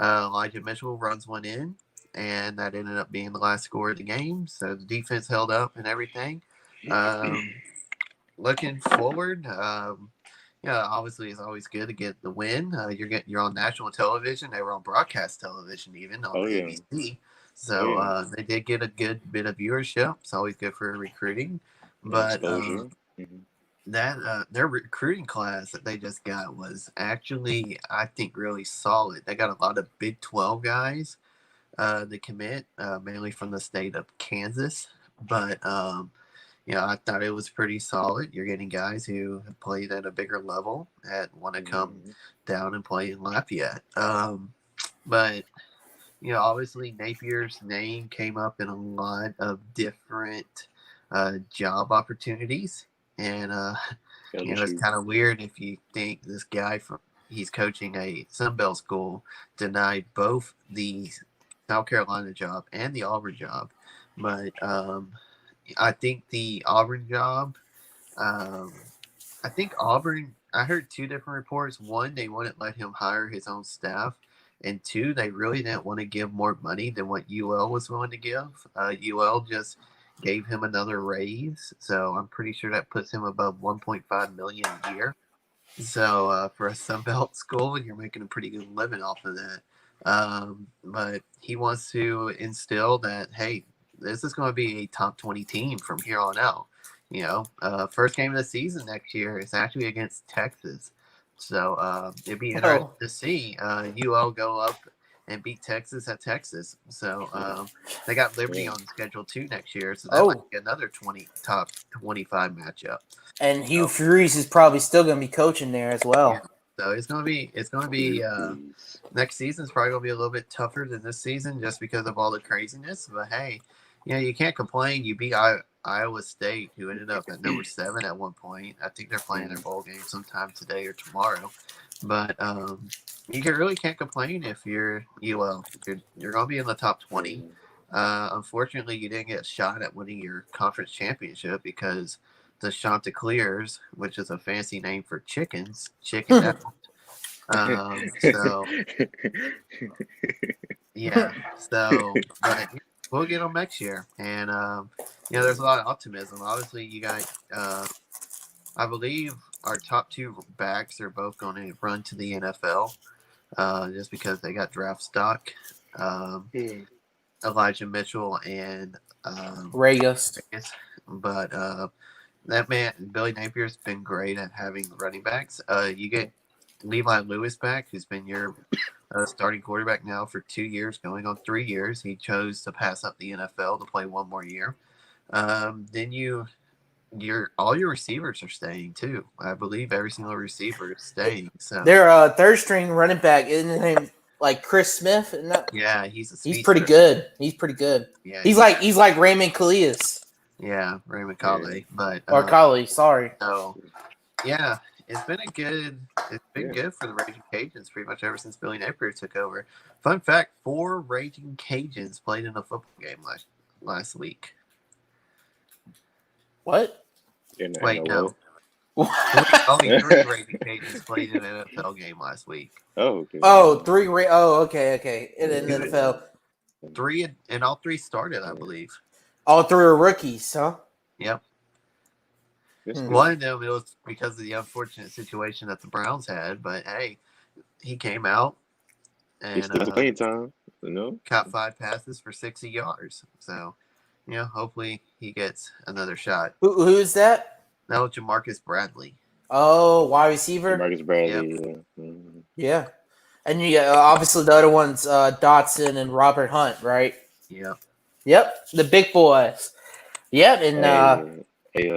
Elijah Mitchell runs one in. and that ended up being the last score of the game. So the defense held up and everything. Looking forward, obviously it's always good to get the win. You're on national television. They were on broadcast television, even on ABC. So they did get a good bit of viewership. It's always good for recruiting. But their recruiting class that they just got was actually, I think, really solid. They got a lot of Big 12 guys that commit, mainly from the state of Kansas. But I thought it was pretty solid. You're getting guys who have played at a bigger level that want to come down and play in Lafayette. But obviously Napier's name came up in a lot of different job opportunities, and it's kind of weird if you think this guy he's coaching a Sunbelt school denied both the South Carolina job and the Auburn job, but I think the Auburn job, I heard two different reports. One, they wouldn't let him hire his own staff. And two, they really didn't want to give more money than what UL was willing to give. UL just gave him another raise. So I'm pretty sure that puts him above $1.5 million a year. So for a Sunbelt school, you're making a pretty good living off of that. But he wants to instill that, hey, this is going to be a top 20 team from here on out. First game of the season next year is actually against Texas. So it'd be interesting to see UL go up and beat Texas at Texas. So they got Liberty on the schedule too next year. So that might be another top 25 matchup. And Hugh Freeze is probably still going to be coaching there as well. Yeah. So it's going to be next season's probably going to be a little bit tougher than this season just because of all the craziness. But hey, you can't complain. You beat Iowa State, who ended up at number 7 at one point. I think they're playing their bowl game sometime today or tomorrow. But you really can't complain if you're UL. You're going to be in the top 20. Unfortunately, you didn't get a shot at winning your conference championship because the Chanticleers, which is a fancy name for chickens, chickened out. But we'll get them next year. And, there's a lot of optimism. Obviously, you got, I believe our top 2 backs are both going to run to the NFL just because they got draft stock. Elijah Mitchell and Regis. But that man, Billy Napier's been great at having running backs. You get Levi Lewis back, who's been your starting quarterback now for 2 years, going on 3 years. He chose to pass up the NFL to play one more year. Then all your receivers are staying too. I believe every single receiver is staying. So their third string running back, isn't his name like Chris Smith? Yeah, he's pretty good. He's pretty good. Yeah, he's like Raymond Calais. Yeah, Raymond Calais, or Calais. Sorry. So yeah. It's been good for the Ragin Cajuns pretty much ever since Billy Napier took over. Fun fact: 4 Ragin Cajuns played in a football game last week. What? Wait, no. Only 3 Ragin Cajuns played in an NFL game last week. Oh, okay. Oh, 3. Okay. In the NFL, 3 and all 3 started, I believe. All 3 are rookies, huh? Yep. One of them, it was because of the unfortunate situation that the Browns had, but hey, he came out and playing time, caught 5 passes for 60 yards. So, hopefully he gets another shot. Who is that? That was Jamarcus Bradley. Oh, wide receiver. Jamarcus Bradley. Yep. Yeah, and you got obviously the other ones, Dotson and Robert Hunt, right? Yep, the big boys. Yep, and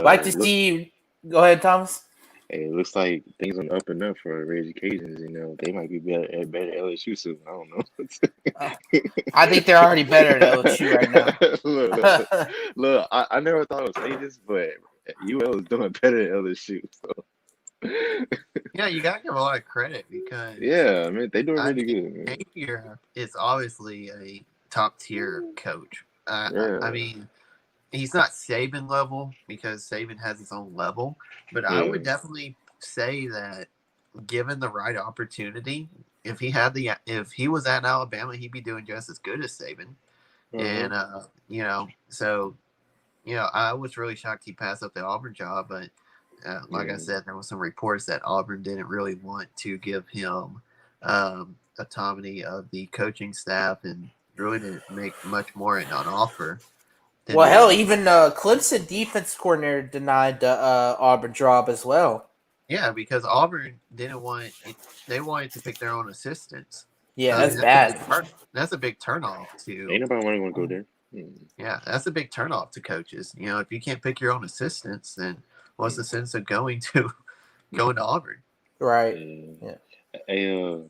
like to see you. Go ahead, Thomas. Hey, it looks like things are up and up for Ragin Cajuns. They might be better at LSU soon. I don't know. I think they're already better at LSU right now. look, I never thought I would say this, but UL is doing better at LSU. So. Yeah, you gotta give a lot of credit because they're doing really good. Man. Napier is obviously a top tier coach. I mean. He's not Saban level because Saban has his own level, but I would definitely say that given the right opportunity if he was at Alabama, he'd be doing just as good as Saban. And so I was really shocked he passed up the Auburn job, but like I said, there was some reports that Auburn didn't really want to give him autonomy of the coaching staff and really didn't make much more an offer. Well, hell, even Clemson defense coordinator denied the Auburn job as well. Yeah, because Auburn didn't want it, they wanted to pick their own assistants. Yeah, that's bad. That's a big turnoff to. Ain't nobody want to go there. Yeah, that's a big turnoff to coaches. If you can't pick your own assistants, then what's the sense of going to Auburn? Right. Yeah. Hey,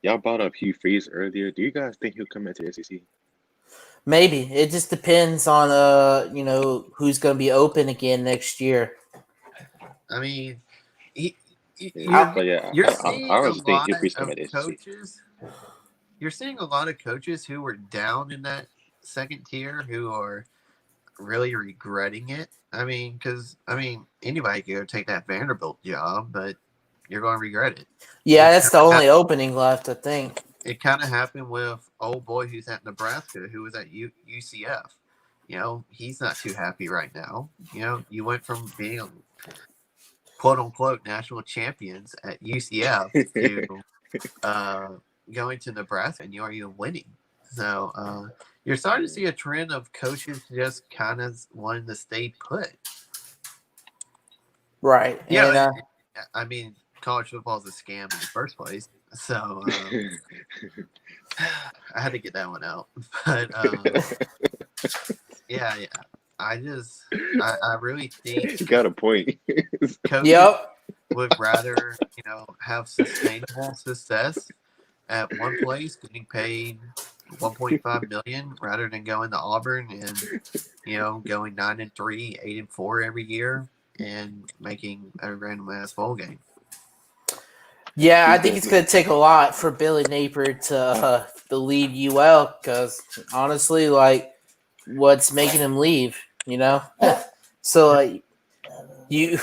y'all brought up Hugh Freeze earlier. Do you guys think he'll come into the SEC? Maybe. It just depends on who's going to be open again next year. I mean, you're seeing I a always think lot Hugh Freeze come of at coaches. You're seeing a lot of coaches who were down in that second tier who are really regretting it. I mean, because anybody could go take that Vanderbilt job, but you're going to regret it. Yeah, that's the only opening left, I think. It kind of happened with old boy who's at Nebraska, who was at UCF. He's not too happy right now. You went from being quote unquote national champions at UCF to going to Nebraska, and you are even winning. So you're starting to see a trend of coaches just kind of wanting to stay put. Right. Yeah. I mean, college football is a scam in the first place. So I had to get that one out. But yeah. I really think you got a point. Coaches would rather, have sustainable success at one place, getting paid $1.5 million, rather than going to Auburn and going 9-3, 8-4 every year and making a random ass bowl game. Yeah, I think it's going to take a lot for Billy Napier to leave UL because honestly, what's making him leave? So you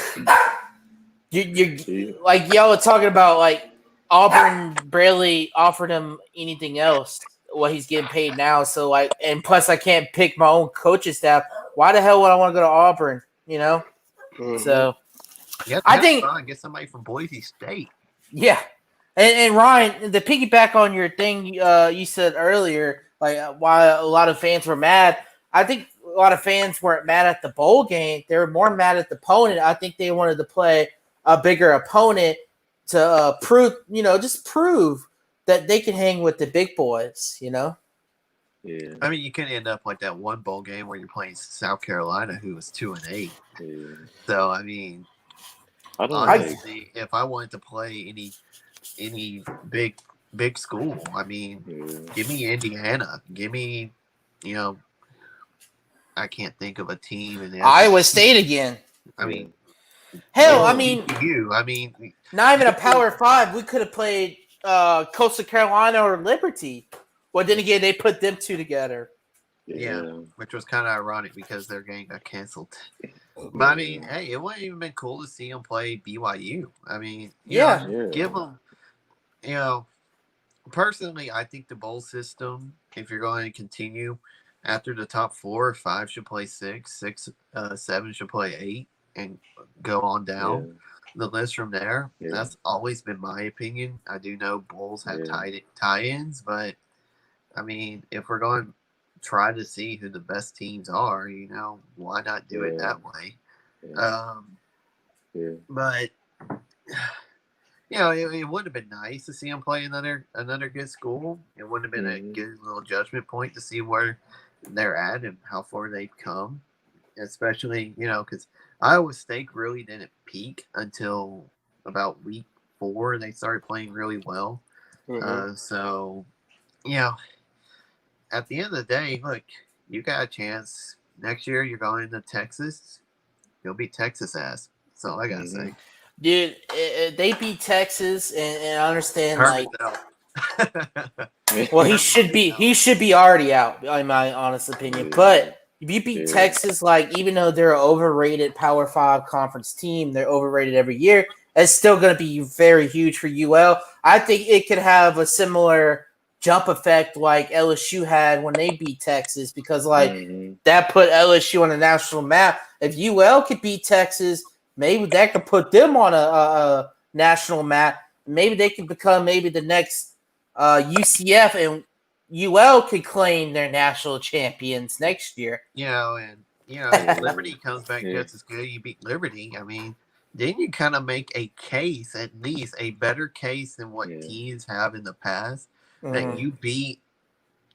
like y'all were talking about Auburn barely offered him anything else. What he's getting paid now, so and plus I can't pick my own coaching staff. Why the hell would I want to go to Auburn? So I think get somebody from Boise State. Yeah, and Ryan, to piggyback on your thing you said earlier, why a lot of fans were mad. I think a lot of fans weren't mad at the bowl game. They were more mad at the opponent. I think they wanted to play a bigger opponent to prove that they can hang with the big boys. Yeah. I mean, you can end up like that one bowl game where you're playing South Carolina, who was 2-8. Yeah. So I mean, honestly, if I wanted to play any big school, I mean, give me Indiana. Give me, I can't think of a team in Iowa State again. I mean, hell, not even a Power 5. We could have played Coastal Carolina or Liberty. Well, then again, they put them two together. Yeah, which was kind of ironic because their game got canceled. But I mean, hey, it wouldn't even been cool to see them play BYU. I mean, give them, personally, I think the bowl system, if you're going to continue after the top 4 or 5 should play 6, 7 should play 8, and go on down the list from there. Yeah. That's always been my opinion. I do know bowls have tie-ins, but I mean, if we're going to try to see who the best teams are, why not do it that way? But it would have been nice to see them play another good school. It would have been a good little judgment point to see where they're at and how far they've come, especially because Iowa State really didn't peak until about week 4. They started playing really well. So at the end of the day, look, you got a chance next year. You're going to Texas. You'll beat Texas ass. That's all I gotta say. Dude, they beat Texas, and I understand. Well, he should be already out, in my honest opinion. But if you beat Texas, even though they're an overrated Power 5 conference team, they're overrated every year. It's still going to be very huge for UL. I think it could have a similar jump effect like LSU had when they beat Texas, because that put LSU on a national map. If UL could beat Texas, maybe that could put them on a national map. Maybe they could become maybe the next UCF, and UL could claim their national champions next year. If Liberty comes back just as good, you beat Liberty. I mean, then you kind of make a case, at least a better case than what teams have in the past, that you beat,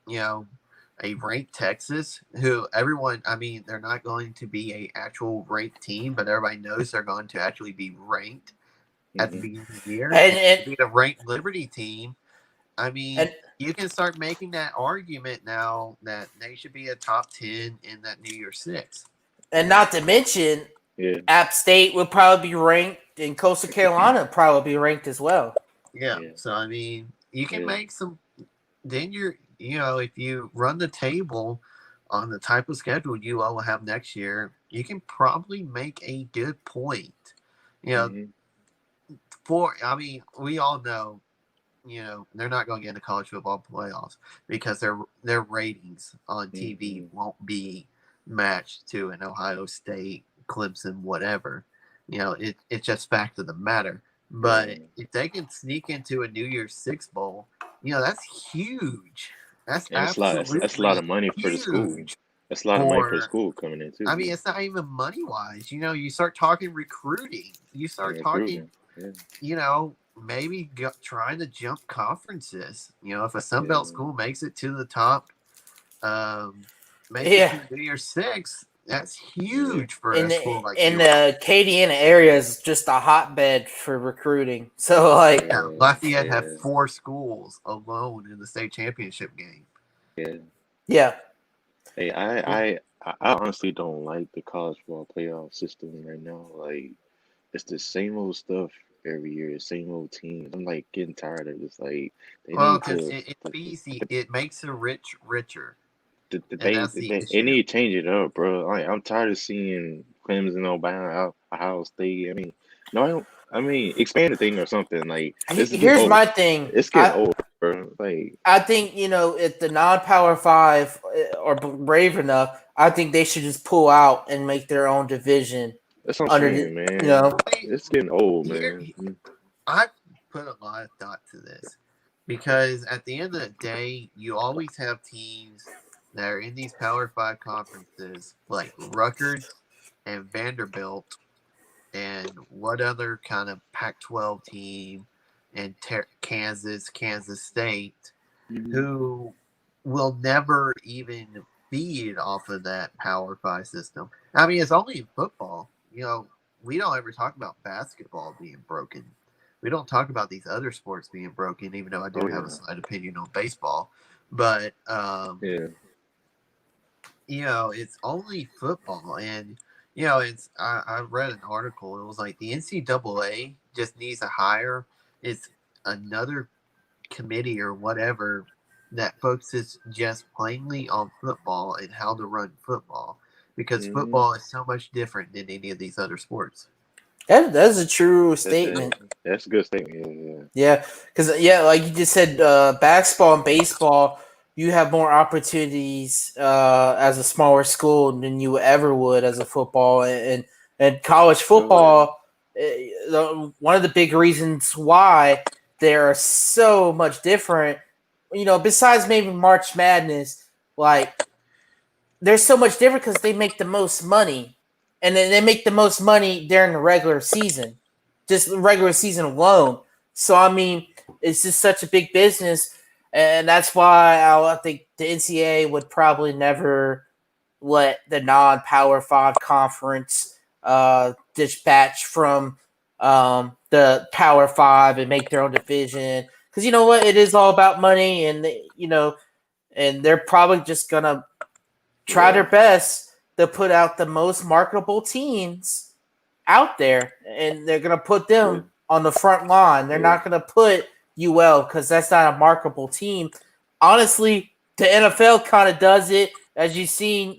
a ranked Texas, who everyone, I mean, they're not going to be a actual ranked team, but everybody knows they're going to actually be ranked at the beginning of the year. And beat a ranked Liberty team. I mean, you can start making that argument now that they should be a top 10 in that New Year's Six. And not to mention, App State would probably be ranked, and Coastal Carolina would probably be ranked as well. Yeah. So, I mean, you can make some – then if you run the table on the type of schedule you all will have next year, you can probably make a good point. We all know, they're not going to get into college football playoffs because their ratings on TV won't be matched to an Ohio State, Clemson, whatever. It's just fact of the matter. But if they can sneak into a New Year's Six bowl, that's huge. That's a lot of money for the school. That's a lot of money for the school coming in too. I mean, it's not even money wise. You start talking recruiting. You start talking. Maybe trying to jump conferences. If a Sunbelt school makes it to the top, makes it to New Year's Six, that's huge for a school like in the Acadiana area is just a hotbed for recruiting. So Lafayette had 4 schools alone in the state championship game. Yeah. Hey, I honestly don't like the college football playoff system right now. Like, it's the same old stuff every year, same old teams. I'm like getting tired of this. Like, because it's easy. It makes the rich richer. They need to change it up, bro. Like, I'm tired of seeing Clemson, Alabama, Ohio State. I mean, expand the thing or something. Like, here's my thing. It's getting old, bro. Like, I think if the non-Power 5 are brave enough, I think they should just pull out and make their own division. That's what I'm saying, man. It's getting old, man. I put a lot of thought to this because at the end of the day, you always have teams that are in these Power 5 conferences like Rutgers and Vanderbilt and what other kind of Pac-12 team and Kansas State, who will never even feed off of that Power 5 system. I mean, it's only in football. We don't ever talk about basketball being broken. We don't talk about these other sports being broken, even though I do have a slight opinion on baseball. But, it's only football. And, I read an article. It was like the NCAA just needs to hire another committee or whatever that focuses just plainly on football and how to run football. Because football is so much different than any of these other sports. That's a true statement. That's a good statement. Yeah, because like you just said, basketball and baseball, you have more opportunities as a smaller school than you ever would as a football and college football. One of the big reasons why they are so much different, besides maybe March Madness, like. They're so much different because they make the most money, and then they make the most money during the regular season, just the regular season alone. So, I mean, it's just such a big business, and that's why I think the NCAA would probably never let the non-Power 5 conference dispatch from the Power 5 and make their own division. Because you know what? It is all about money, and, and they're probably just going to try their best to put out the most marketable teams out there, and they're going to put them on the front line. They're not going to put UL because that's not a marketable team. Honestly, the NFL kind of does it, as you've seen,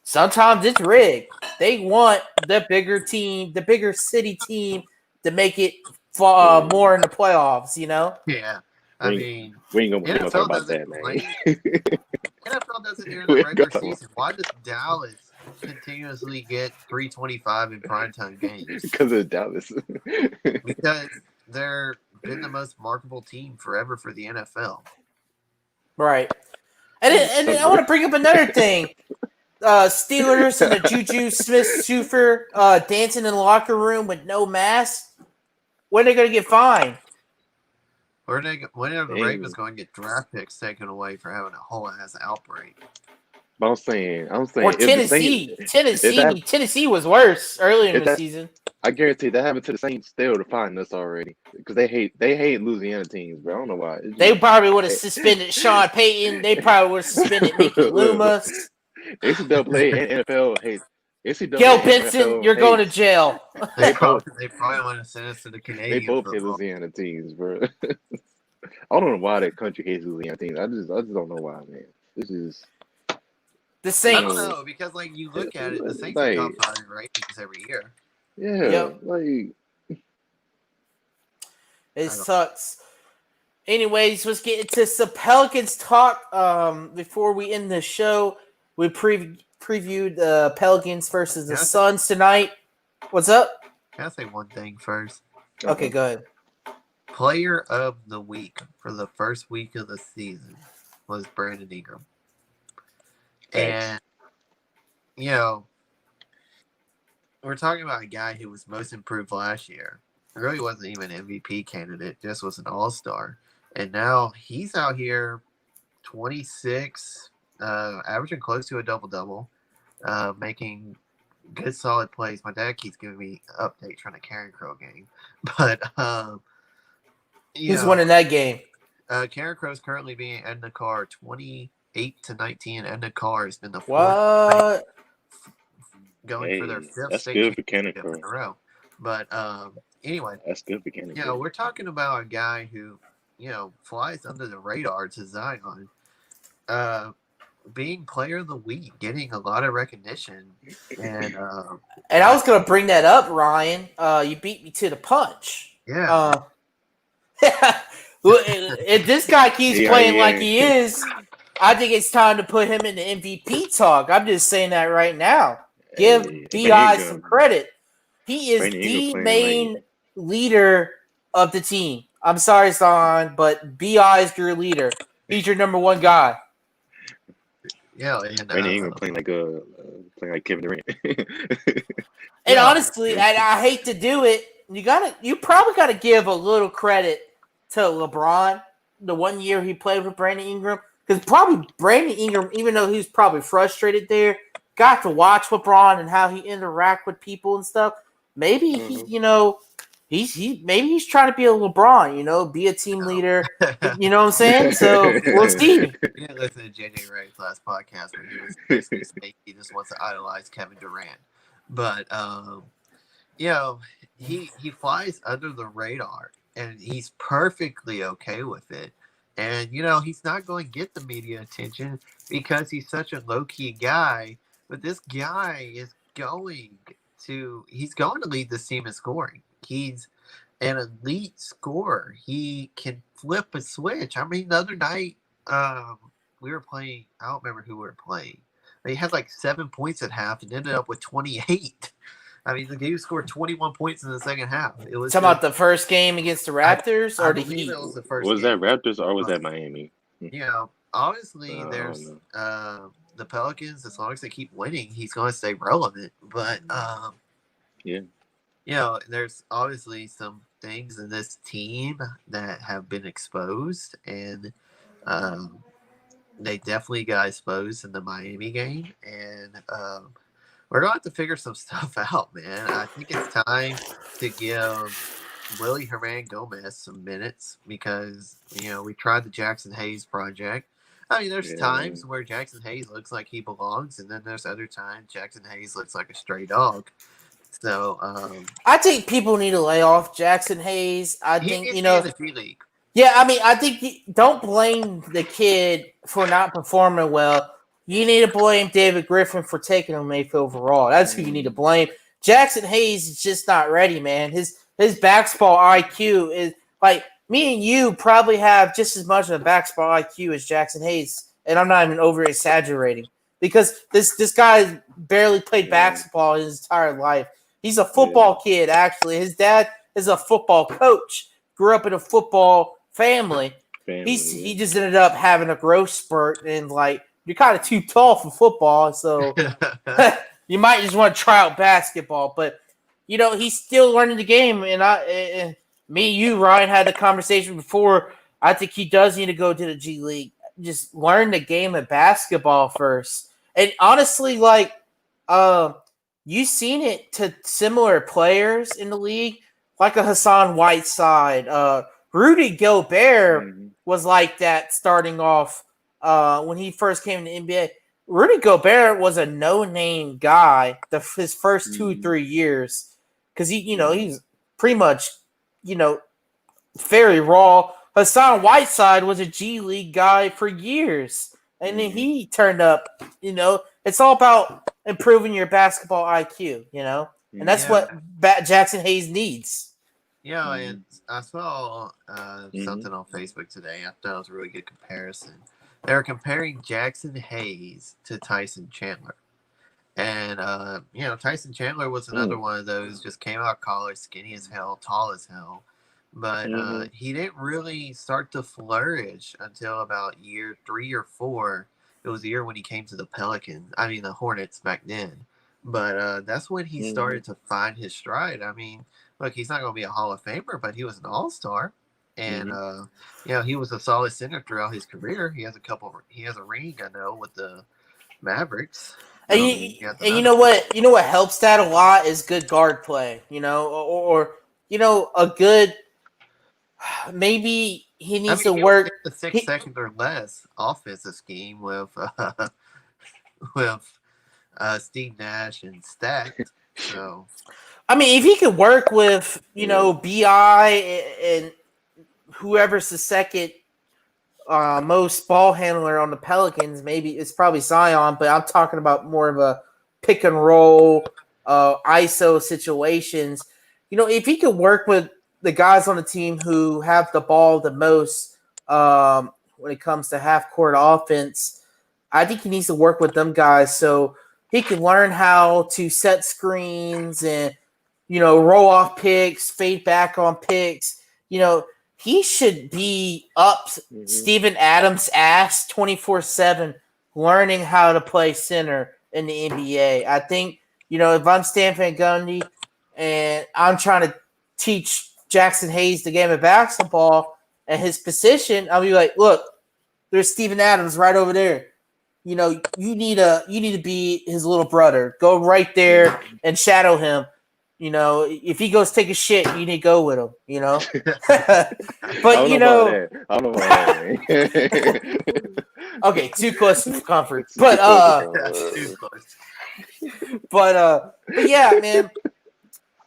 sometimes it's rigged. They want the bigger team, the bigger city team to make it more in the playoffs. Yeah. I mean, we ain't gonna talk NFL about doesn't that, man. play. NFL doesn't during the regular season. Why does Dallas continuously get 325 in primetime games? Because of Dallas. Because they're been the most marketable team forever for the NFL. Right. And I want to bring up another thing. Steelers and the Juju Smith-Schuster dancing in the locker room with no mask. When are they going to get fined? When are the Ravens going to get draft picks taken away for having a whole ass outbreak? But I'm saying. Or Tennessee. Tennessee was worse earlier in the season. I guarantee that happened to the Saints. They would have fined us already because they hate Louisiana teams, bro. I don't know why. They probably would have suspended Sean Payton. They probably would have suspended Mickey Loomis. NCAA and NFL hate. Gail Benson, you're going to jail. They probably want to send us to the Canadian. They both hate Louisiana teams, bro. I don't know why that country hates Louisiana teams. I just don't know why, man. This is the Saints. I don't know because you look at it, the Saints are top 5 ratings every year. Yeah, it sucks. Anyways, let's get into some Pelicans talk. Before we end the show, we previewed the Pelicans versus the Suns tonight. What's up? Can I say one thing first? Okay, go ahead. Player of the week for the first week of the season was Brandon Ingram. And, we're talking about a guy who was most improved last year. He really wasn't even an MVP candidate, just was an all-star. And now he's out here 26, averaging close to a double-double, making good, solid plays. My dad keeps giving me updates from the Karen Crow game. But, who's winning that game? Karen Crow's currently being in the car 28-19, and the car has been the fourth. What? Going for their 5th that's state good for championship in a row. But anyway, that's good for Canada. We're talking about a guy who, flies under the radar to Zion, being player of the week, getting a lot of recognition, and I was gonna bring that up, Ryan. You beat me to the punch. Yeah. If this guy keeps playing like he is, I think it's time to put him in the MVP talk. I'm just saying that right now. Give B.I. some credit. He is the main leader of the team. I'm sorry, Son, but B.I. is your leader. He's your number one guy. Yeah, Brandon Ingram playing like Kevin Durant. And honestly, I hate to do it. You probably gotta give a little credit to LeBron. The 1 year he played with Brandon Ingram, because probably Brandon Ingram, even though he's probably frustrated there, got to watch LeBron and how he interact with people and stuff. Maybe he's trying to be a LeBron, be a team leader. You know what I'm saying? So we'll see. You didn't listen to JJ Ray's last podcast where he was basically saying he just wants to idolize Kevin Durant. But he flies under the radar, and he's perfectly okay with it. And he's not going to get the media attention because he's such a low-key guy. But this guy is going to lead this team in scoring. He's an elite scorer. He can flip a switch. I mean, the other night we were playing. I don't remember who we were playing. He had like 7 points at half and ended up with 28. I mean, the game scored 21 points in the second half. It was talking about the first game against the Raptors or the Heat. It was the first. Was that Raptors or was that Miami? Obviously, there's the Pelicans. As long as they keep winning, he's going to stay relevant. But there's obviously some things in this team that have been exposed, and they definitely got exposed in the Miami game, and we're going to have to figure some stuff out, man. I think it's time to give Willie Herman Gomez some minutes because, we tried the Jackson Hayes project. I mean, there's times where Jackson Hayes looks like he belongs, and then there's other times Jackson Hayes looks like a stray dog. So I think people need to lay off Jackson Hayes. I think the G League. Yeah, I mean, I think don't blame the kid for not performing well. You need to blame David Griffin for taking him eighth overall. That's who you need to blame. Jackson Hayes is just not ready, man. his basketball IQ is like me and you probably have just as much of a basketball IQ as Jackson Hayes, and I'm not even over exaggerating because this guy barely played basketball his entire life. He's a football kid, actually. His dad is a football coach. Grew up in a football family. He just ended up having a growth spurt, and like you're kind of too tall for football, so you might just want to try out basketball. But he's still learning the game, and me, you, Ryan, had the conversation before. I think he does need to go to the G League. Just learn the game of basketball first. And honestly, like, you've seen it to similar players in the league, like a Hassan Whiteside. Rudy Gobert was like that starting off when he first came to the NBA. Rudy Gobert was a no-name guy his first 2-3 years because he's pretty much very raw. Hassan Whiteside was a G League guy for years, and then he turned up. It's all about improving your basketball IQ, and that's what Jackson Hayes needs. Yeah, and I saw something on Facebook today. I thought it was a really good comparison. They were comparing Jackson Hayes to Tyson Chandler. And, Tyson Chandler was another one of those, just came out of college, skinny as hell, tall as hell. But he didn't really start to flourish until about year 3 or 4. It was the year when he came to the Pelicans. I mean, the Hornets back then. But that's when he started to find his stride. I mean, look, he's not going to be a Hall of Famer, but he was an All-Star. And, he was a solid center throughout his career. He has a ring, I know, with the Mavericks. And you know what? You know what helps that a lot is good guard play. Or a good. Maybe he needs to work the 6 seconds or less offensive scheme with Steve Nash and Stacked. So, I mean, if he could work with Bi and whoever's the second most ball handler on the Pelicans, maybe it's probably Zion, but I'm talking about more of a pick and roll, ISO situations. If he could work with the guys on the team who have the ball the most when it comes to half-court offense, I think he needs to work with them guys so he can learn how to set screens and, roll off picks, fade back on picks. He should be up Steven Adams' ass 24/7 learning how to play center in the NBA. I think, if I'm Stan Van Gundy and I'm trying to teach Jackson Hayes the game of basketball and his position, I'll be like, look, there's Steven Adams right over there. You need to be his little brother. Go right there and shadow him. If he goes take a shit, you need to go with him. But I don't know about that. Okay, too close for comfort. But yeah, man.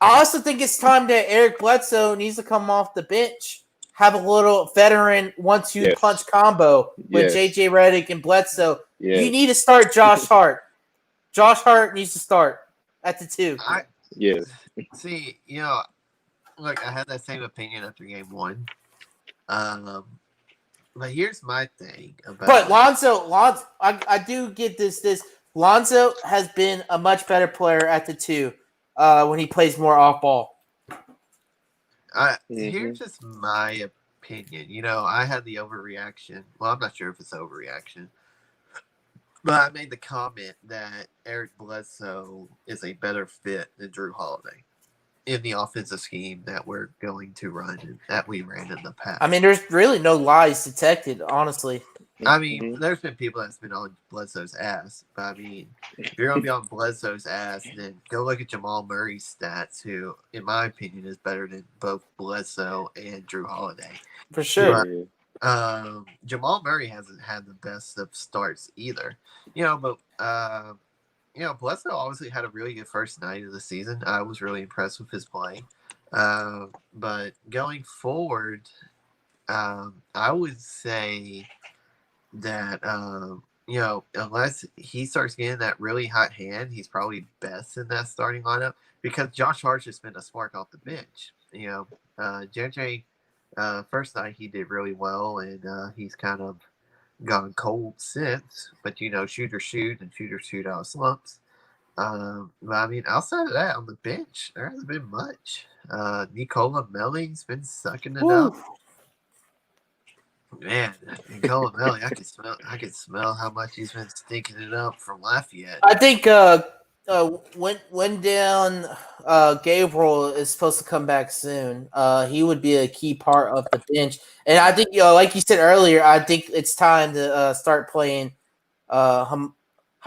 I also think it's time that Eric Bledsoe needs to come off the bench, have a little veteran 1-2 punch combo with JJ Redick and Bledsoe. Yes. You need to start Josh Hart. Josh Hart needs to start at the 2. See, look, I had that same opinion after game 1. But here's my thing about. But Lonzo, I do get this. Lonzo has been a much better player at the 2 when he plays more off ball. Here's just my opinion. I had the overreaction. Well, I'm not sure if it's overreaction. But I made the comment that Eric Bledsoe is a better fit than Drew Holiday in the offensive scheme that we're going to run and that we ran in the past. I mean, there's really no lies detected, honestly. I mean, there's been people that's been on Bledsoe's ass. But I mean, if you're going to be on Bledsoe's ass, then go look at Jamal Murray's stats, who, in my opinion, is better than both Bledsoe and Drew Holiday. For sure. But, Jamal Murray hasn't had the best of starts either. But Bledsoe obviously had a really good first night of the season. I was really impressed with his play. But going forward, I would say that, unless he starts getting that really hot hand, he's probably best in that starting lineup because Josh Hart's just been a spark off the bench. JJ, first night he did really well, and he's kind of gone cold since. But shooters shoot and shooters shoot out of slumps. But I mean, outside of that, on the bench, there hasn't been much. Nicola Melling's been sucking it up. Man, Nicola Melling, I can smell how much he's been stinking it up from Lafayette. I think when down Gabriel is supposed to come back soon. He would be a key part of the bench, and I think like you said earlier, I think it's time to start playing. How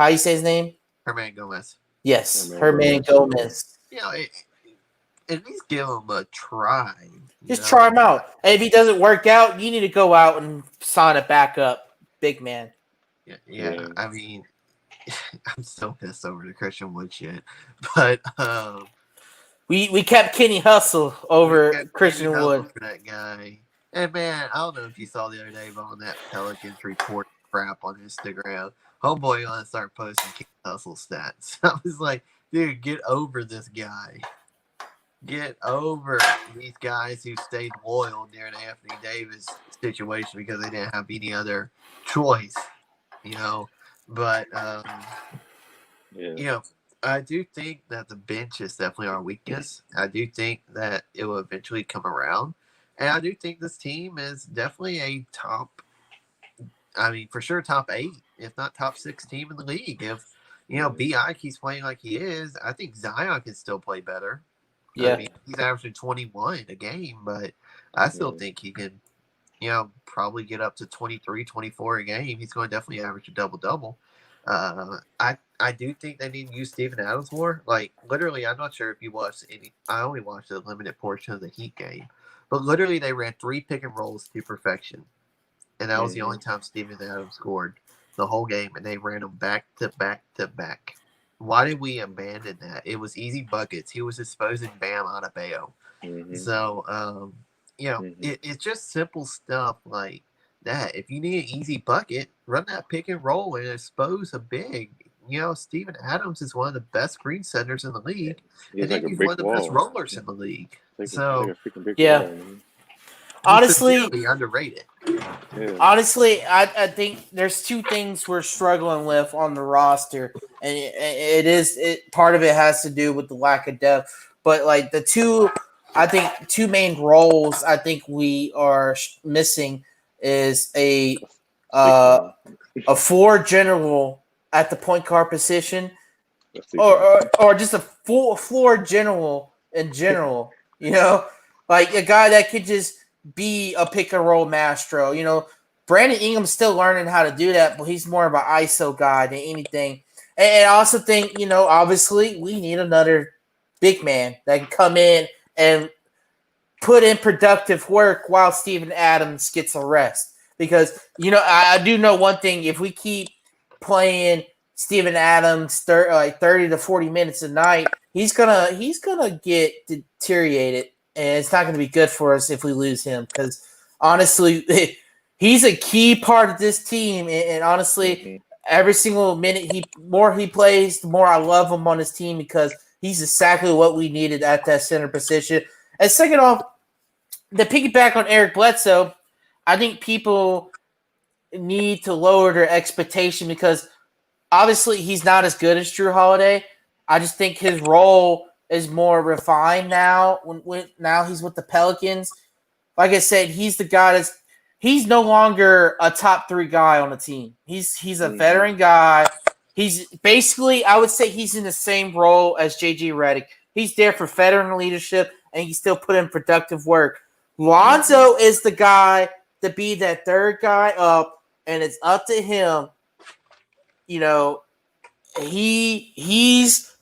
you say his name? Herman Gomez. Yes, Herman Gomez. At least give him a try. Just try him out. And if he doesn't work out, you need to go out and sign a backup big man. Yeah. I mean, I'm so pissed over the Christian Wood shit, but we kept Kenny Hustle over Christian Wood for that guy. And man, I don't know if you saw the other day, but on that Pelicans report crap on Instagram, homeboy gonna start posting Kenny Hustle stats. I was like, dude, get over this guy. Get over these guys who stayed loyal during the Anthony Davis situation because they didn't have any other choice, But, I do think that the bench is definitely our weakness. I do think that it will eventually come around. And I do think this team is definitely a for sure top 8, if not top 6 team in the league. If, B.I. keeps playing like he is, I think Zion can still play better. Yeah. I mean, he's averaging 21 a game, but I still think he can, probably get up to 23, 24 a game. He's going to definitely average a double-double. I do think they need to use Steven Adams more. Like, literally, I'm not sure if you watched I only watched a limited portion of the Heat game. But literally, they ran 3 pick and rolls to perfection. And that was the only time Steven Adams scored the whole game. And they ran them back to back to back. Why did we abandon that? It was easy buckets. He was exposing Bam out of Bayo. So, it's just simple stuff like that. If you need an easy bucket, run that pick and roll and expose a big. Steven Adams is one of the best screen centers in the league. And then he's one of the best rollers in the league. Honestly, underrated. Honestly, I think there's 2 things we're struggling with on the roster, and it part of it has to do with the lack of depth. But like the 2 main roles I think we are missing is a floor general at the point guard position, or just a full floor general in general. Like a guy that could just be a pick and roll maestro. Brandon Ingram's still learning how to do that, but he's more of an ISO guy than anything. And I also think, obviously we need another big man that can come in and put in productive work while Steven Adams gets a rest. Because, I do know one thing. If we keep playing Steven Adams 30 to 40 minutes a night, he's gonna get deteriorated. And it's not going to be good for us if we lose him because, honestly, he's a key part of this team. And honestly, every single minute he plays, the more I love him on his team because he's exactly what we needed at that center position. And second off, to piggyback on Eric Bledsoe, I think people need to lower their expectation because, obviously, he's not as good as Drew Holiday. I just think his role is more refined now. Now he's with the Pelicans. Like I said, he's the guy he's no longer a top 3 guy on the team. He's a veteran guy. He's basically, I would say he's in the same role as JJ Redick. He's there for veteran leadership, and he still put in productive work. Lonzo is the guy to be that third guy up, and it's up to him. He's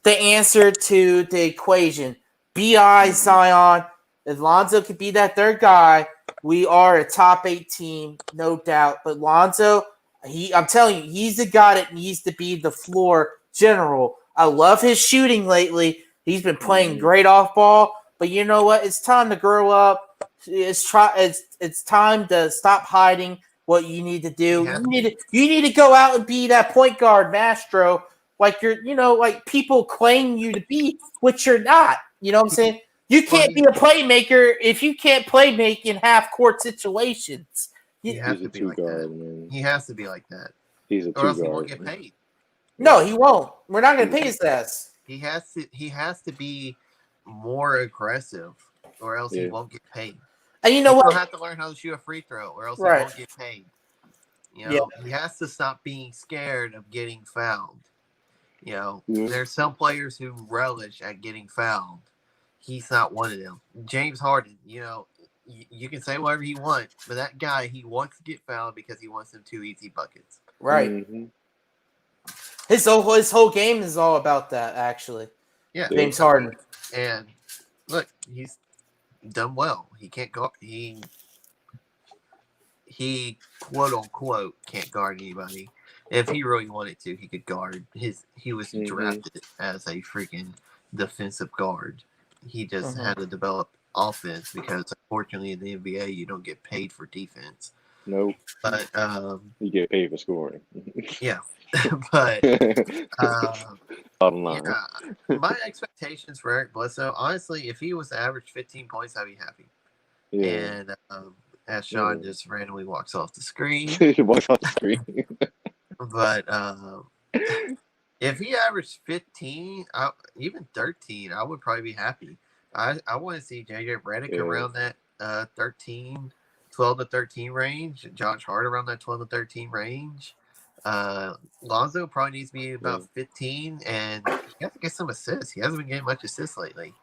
the answer to the equation. B.I. Zion, if Lonzo could be that third guy, we are a top 8 team, no doubt. But Lonzo, I'm telling you, he's the guy that needs to be the floor general. I love his shooting lately. He's been playing great off ball. But you know what? It's time to grow up. It's time to stop hiding what you need to do. You need to go out and be that point guard maestro. Like like people claim you to be, which you're not. You know what I'm saying? You can't be a playmaker if you can't play make in half court situations. He has to be like that. Man. He has to be like that. He's a or else two he won't guard. get paid. No, he won't. We're not going to pay his ass. He has to be more aggressive, or else he won't get paid. And you know what? He'll have to learn how to shoot a free throw, or else he won't get paid. You know, he has to stop being scared of getting fouled. You know, there's some players who relish at getting fouled. He's not one of them. James Harden, you know, you can say whatever you want, but that guy, he wants to get fouled because he wants them 2 easy buckets. Right. Mm-hmm. His whole game is all about that, actually. Yeah. James Harden. And look, he's done well. He can't go. He quote unquote can't guard anybody. If he really wanted to, he could guard. He was drafted as a freaking defensive guard. He just had to develop offense because unfortunately in the NBA you don't get paid for defense. Nope. But you get paid for scoring. Yeah. But bottom line. Yeah, my expectations for Eric Bledsoe, honestly, if he was to average 15 points, I'd be happy. Yeah. And as Sean just randomly walks off the screen. He walks off the screen. But if he averaged 15, even 13, I would probably be happy. I want to see JJ Redick around that 12 to 13 range. Josh Hart around that 12 to 13 range. Lonzo probably needs to be about 15, and he has to get some assists. He hasn't been getting much assists lately.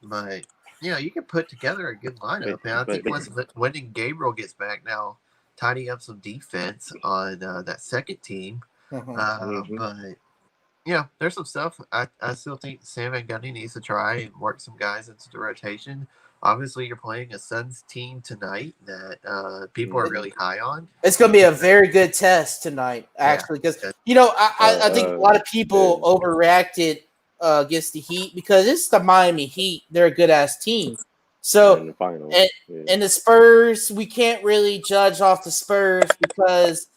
But you know, you can put together a good lineup. And I think once Wendy Gabriel gets back now, tidy up some defense on that second team. But you know, there's some stuff I still think Sam Van Gundy needs to try and work some guys into the rotation. Obviously, you're playing a Suns team tonight that people are really high on. It's going to be a very good test tonight, actually, because you know I think a lot of people overreacted against the Heat because it's the Miami Heat. They're a good ass team. So in the finals. And the Spurs, we can't really judge off the Spurs because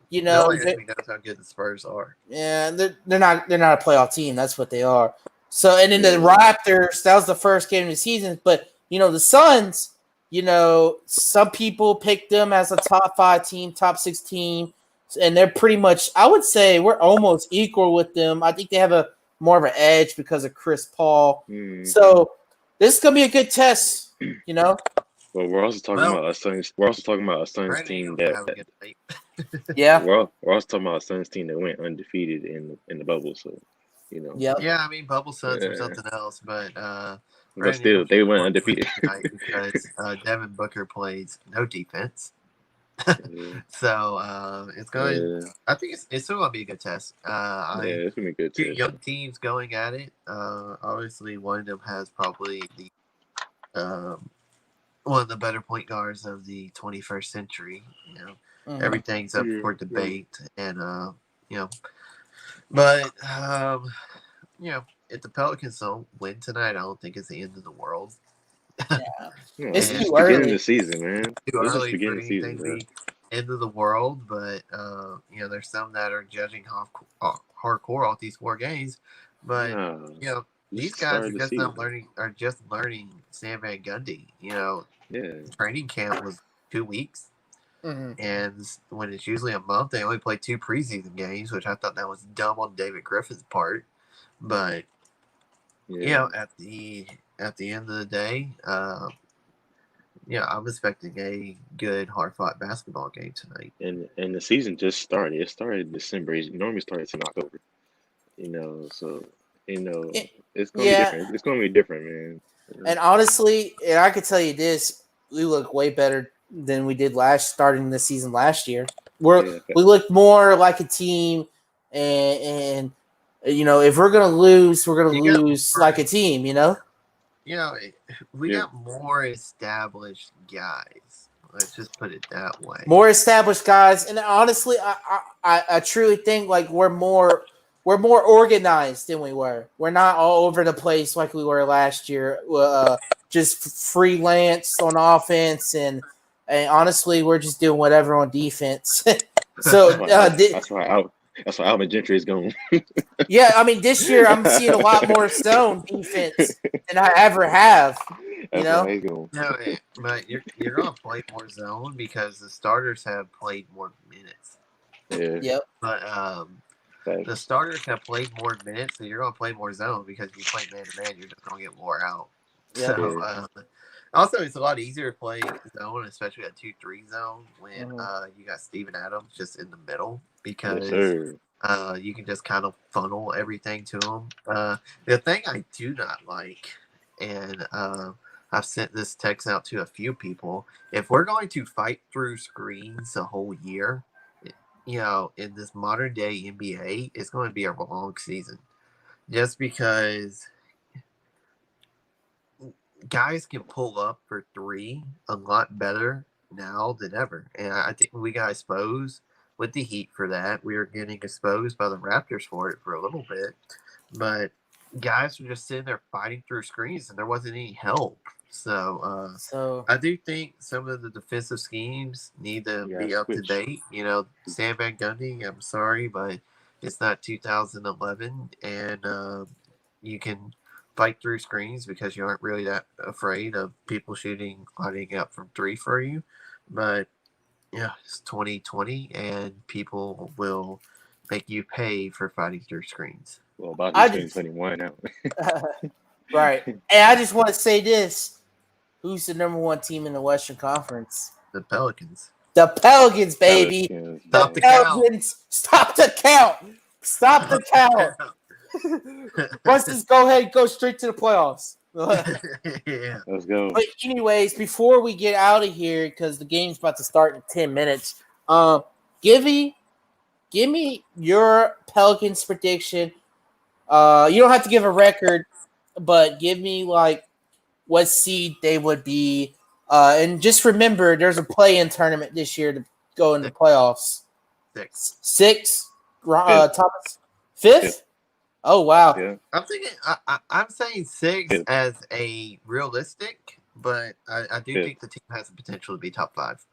you know nobody knows how good the Spurs are. Yeah, they're not a playoff team. That's what they are. So and then the Raptors, that was the first game of the season, but. You know, the Suns, you know, some people picked them as a top 5 team, top 6 team, and they're pretty much, I would say we're almost equal with them. I think they have a more of an edge because of Chris Paul. So this is going to be a good test, you know. Well, we're also talking about a Suns. We're also talking about a Suns team that. We're also talking about a Suns team that went undefeated in the bubble. So, you know. Yeah, I mean, bubble Suns or something else, but still, they went undefeated because Devin Booker plays no defense. So it's going. I think it's still going to be a good test. It's going to be a good two test. Young teams going at it. Obviously, one of them has probably the one of the better point guards of the 21st century. You know, everything's up for debate, and you know, but you know. If the Pelicans don't win tonight, I don't think it's the end of the world. It's too early. early. Beginning the season, man. Too early for beginning anything season, to be end of the world, but you know, there's some that are judging hardcore off these 4 games. But you know, these guys are just learning Sam Van Gundy. You know, training camp was 2 weeks. And when it's usually a month, they only play 2 preseason games, which I thought that was dumb on David Griffin's part. But you know, at the end of the day, yeah, I'm expecting a good, hard-fought basketball game tonight. And the season just started. It started in December. It normally starts in October. You know, so you know it's gonna be different. It's gonna be different, man. And honestly, and I could tell you this: we look way better than we did starting the season last year. We looked more like a team, and you know, if we're gonna lose, we're gonna lose like a team. You know. You know, we got more established guys. Let's just put it that way. More established guys, and honestly, I truly think like we're more organized than we were. We're not all over the place like we were last year. Just freelance on offense, and honestly, we're just doing whatever on defense. So that's why That's why Alvin Gentry is going. Yeah, I mean, this year I'm seeing a lot more zone defense than I ever have. That's why he's going. No, but you're gonna play more zone because the starters have played more minutes. Yeah. Yep. But the starters have played more minutes, so you're gonna play more zone because if you play man to man, you're just gonna get wore out. Yep. So also it's a lot easier to play zone, especially a 2-3 zone when you got Steven Adams just in the middle because you can just kind of funnel everything to him. The thing I do not like, and I've sent this text out to a few people. If we're going to fight through screens the whole year, in this modern day NBA, it's going to be a long season. Just because guys can pull up for three a lot better now than ever. And I think we got exposed with the Heat for that. We were getting exposed by the Raptors for it for a little bit. But guys were just sitting there fighting through screens and there wasn't any help. So I do think some of the defensive schemes need to be up to date. Stan Van Gundy, I'm sorry, but it's not 2011, and you can fight through screens because you aren't really that afraid of people lining up from three for you. But yeah, it's 2020, and people will make you pay for fighting through screens. Well, about 2021 now. Right. And I just want to say this. Who's the number one team in the Western Conference? The Pelicans. The Pelicans, baby. Stop the Pelicans. Stop the count. Stop the count. Let's just go ahead and go straight to the playoffs. Yeah. Let's go. But anyways, before we get out of here, because the game's about to start in 10 minutes, give me your Pelicans prediction. You don't have to give a record, but give me what seed they would be. And just remember, there's a play-in tournament this year to go in the playoffs. Six? Thomas? Fifth? Oh, wow. Yeah. I'm thinking. I'm saying 6 as a realistic, but I do think the team has the potential to be top 5.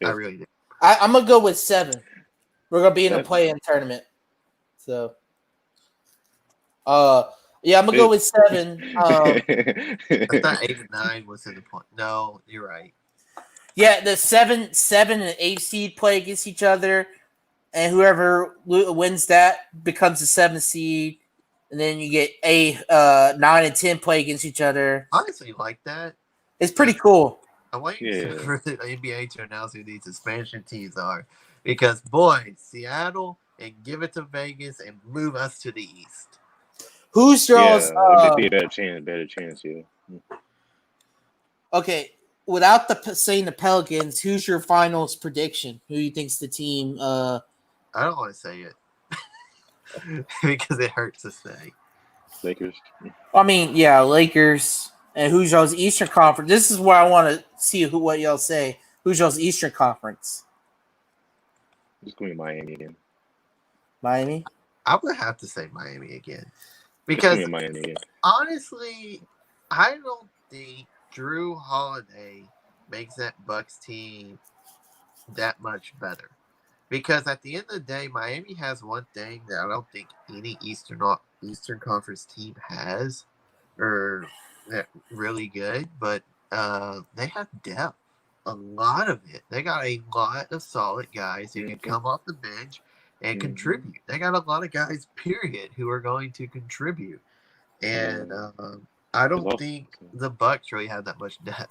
I really do. I'm gonna go with 7. We're gonna be in a play-in tournament. So, yeah, I'm gonna go with 7. I thought 8 and 9 was in the point. No, you're right. Yeah, the 7 and 8 seed play against each other, and whoever wins that becomes the 7th seed, and then you get 9 and 10 play against each other. Honestly, like that. It's pretty cool. I want for the NBA to announce who these expansion teams are, because boy, Seattle, and give it to Vegas and move us to the East. Who's y'all's? It'd be a better chance, yeah. Okay, without saying the Pelicans, who's your finals prediction? Who you think's the team? I don't want to say it because it hurts to say. Lakers. I mean, yeah, Lakers. And who's y'all's Eastern Conference? This is where I want to see what y'all say. Who's y'all's Eastern Conference? It's going to be Miami again. Miami? I would have to say Miami again. Because Miami again. Honestly, I don't think Drew Holiday makes that Bucks team that much better. Because at the end of the day, Miami has one thing that I don't think any Eastern Conference team has, or that really good, but they have depth. A lot of it. They got a lot of solid guys who can come off the bench and contribute. They got a lot of guys, period, who are going to contribute. And I don't think the Bucks really have that much depth.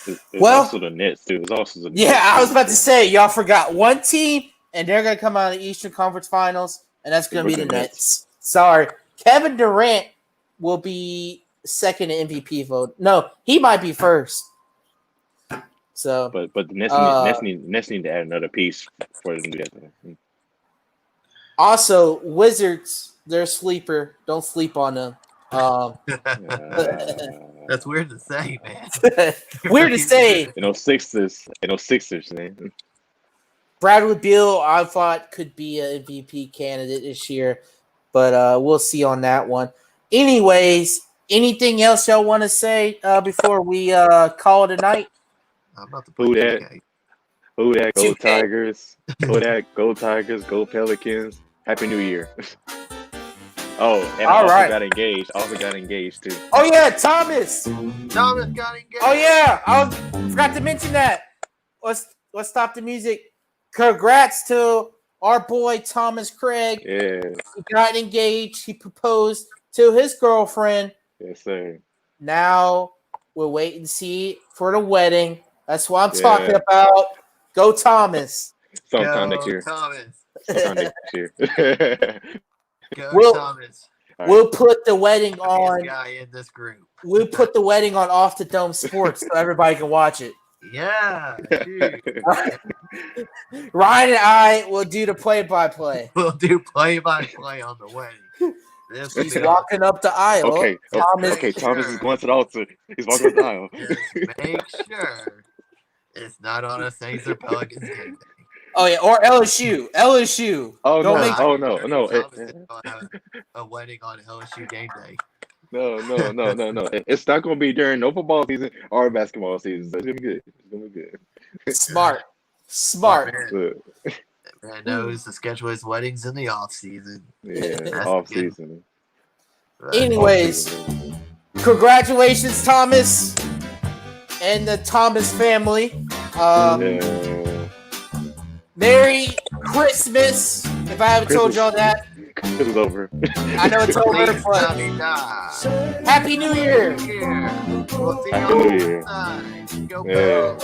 It's also the Nets, too. It's also the Nets. I was about to say, y'all forgot one team, and they're going to come out of the Eastern Conference Finals, and that's going to be the Nets. Sorry. Kevin Durant will be second in MVP vote. No, he might be first. So, but the Nets need to add another piece for them to do that. Also, Wizards, they're a sleeper. Don't sleep on them. That's weird to say, man. Weird to say. Sixers, man. Bradley Beal, I thought could be an MVP candidate this year, but we'll see on that one. Anyways, anything else y'all want to say before we call it a night? I'm about to put Who that? Go 2K. Tigers. Who that? Go Tigers. Go Pelicans. Happy New Year. Oh, and I also got engaged. Too. Oh yeah, Thomas. Thomas got engaged. Oh yeah, I forgot to mention that. Let's stop the music. Congrats to our boy Thomas Craig. Yeah. He got engaged. He proposed to his girlfriend. Yes, sir. Now we'll wait and see for the wedding. That's what I'm talking about. Go Thomas. Sometime next year. Go Thomas. We'll put the wedding on. Guy in this group. We'll put the wedding on Off the Dome Sports so everybody can watch it. Yeah, dude. Ryan and I will do the play-by-play. We'll do play-by-play on the wedding. He's walking up the aisle. Okay, Thomas is going to the altar. He's walking up the aisle. Just make sure it's not on a Saints or Pelicans game day. Oh yeah, or LSU. Oh no! A wedding on LSU game day. No. It's not going to be during no football season or basketball season. So it's going to be good. Smart. Man knows to schedule his weddings in the off season. Yeah, off season. Anyways, congratulations, Thomas, and the Thomas family. Merry Christmas. If I haven't told y'all that. It's over. I know it's over, but Happy New Year. We'll see you Happy New Year. Go Bills.